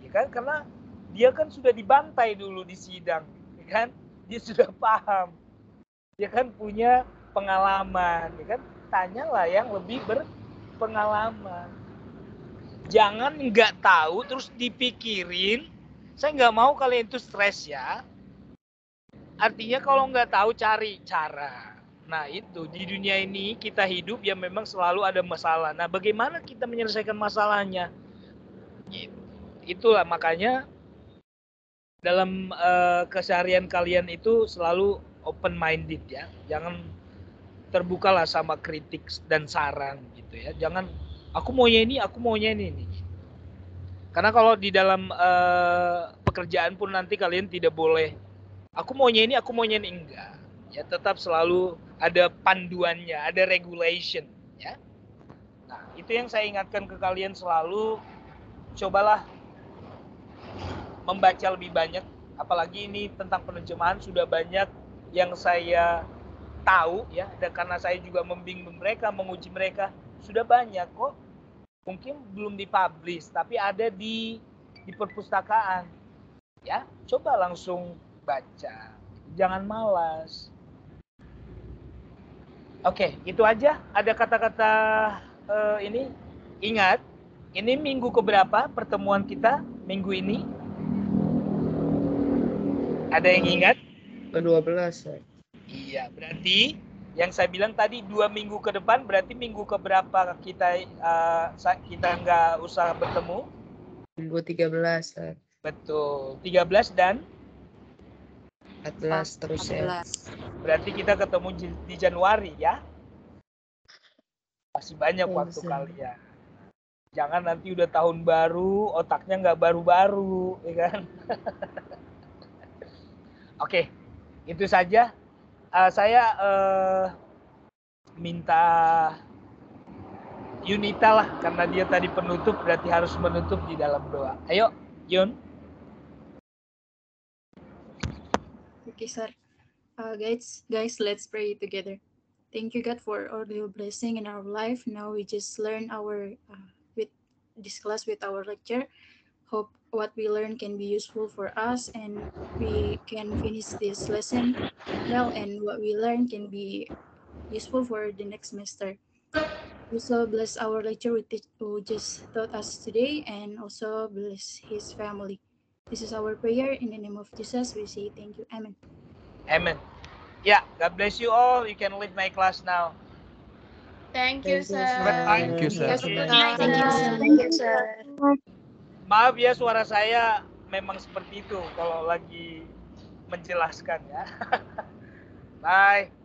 ya kan? Karena dia kan sudah dibantai dulu di sidang, ya kan? Dia sudah paham, dia kan punya pengalaman, ya kan? Tanyalah yang lebih berpengalaman. Jangan nggak tahu terus dipikirin. Saya nggak mau kalian itu stres ya. Artinya kalau nggak tahu cari cara. Nah itu di dunia ini kita hidup ya memang selalu ada masalah. Nah bagaimana kita menyelesaikan masalahnya? Itulah makanya dalam keseharian kalian itu selalu open minded ya. Jangan terbukalah sama kritik dan saran gitu ya. Jangan aku maunya ini. Karena kalau di dalam pekerjaan pun nanti kalian tidak boleh aku maunya ini enggak. Ya tetap selalu ada panduannya, ada regulation ya. Nah, itu yang saya ingatkan ke kalian selalu, cobalah membaca lebih banyak, apalagi ini tentang penerjemahan sudah banyak yang saya tahu ya, dan karena saya juga membimbing mereka, menguji mereka, sudah banyak kok. Mungkin belum dipublish, tapi ada di perpustakaan. Ya, coba langsung baca. Jangan malas. Oke, itu aja. Ada kata-kata ini. Ingat, ini minggu keberapa pertemuan kita minggu ini? Ada yang ingat?
Ke-12.
Iya, berarti yang saya bilang tadi 2 minggu ke depan berarti minggu keberapa kita nggak usah bertemu?
Minggu 13.
Betul, 13 dan
14 terus ya.
Berarti kita ketemu di Januari ya. Masih banyak waktu kalian. Jangan nanti udah tahun baru, otaknya nggak baru-baru, ya kan? Oke, itu saja. Saya minta Yunita lah, karena dia tadi penutup, berarti harus menutup di dalam doa. Ayo, Yun.
Okay, sir. Guys, let's pray together. Thank you, God, for all your blessing in our life. Now we just learn our with this class with our lecture. Hope what we learn can be useful for us and we can finish this lesson well, and what we learn can be useful for the next semester. Also bless our lecturer who just taught us today, and also bless his family. This is our prayer in the name of Jesus. We say thank you. Amen.
Amen. Yeah, God bless you all. You can leave my class now.
Thank you, sir.
Thank you, sir.
Thank you, sir.
Thank you, sir.
Maaf ya, suara saya memang seperti itu kalau lagi menjelaskan ya. Bye.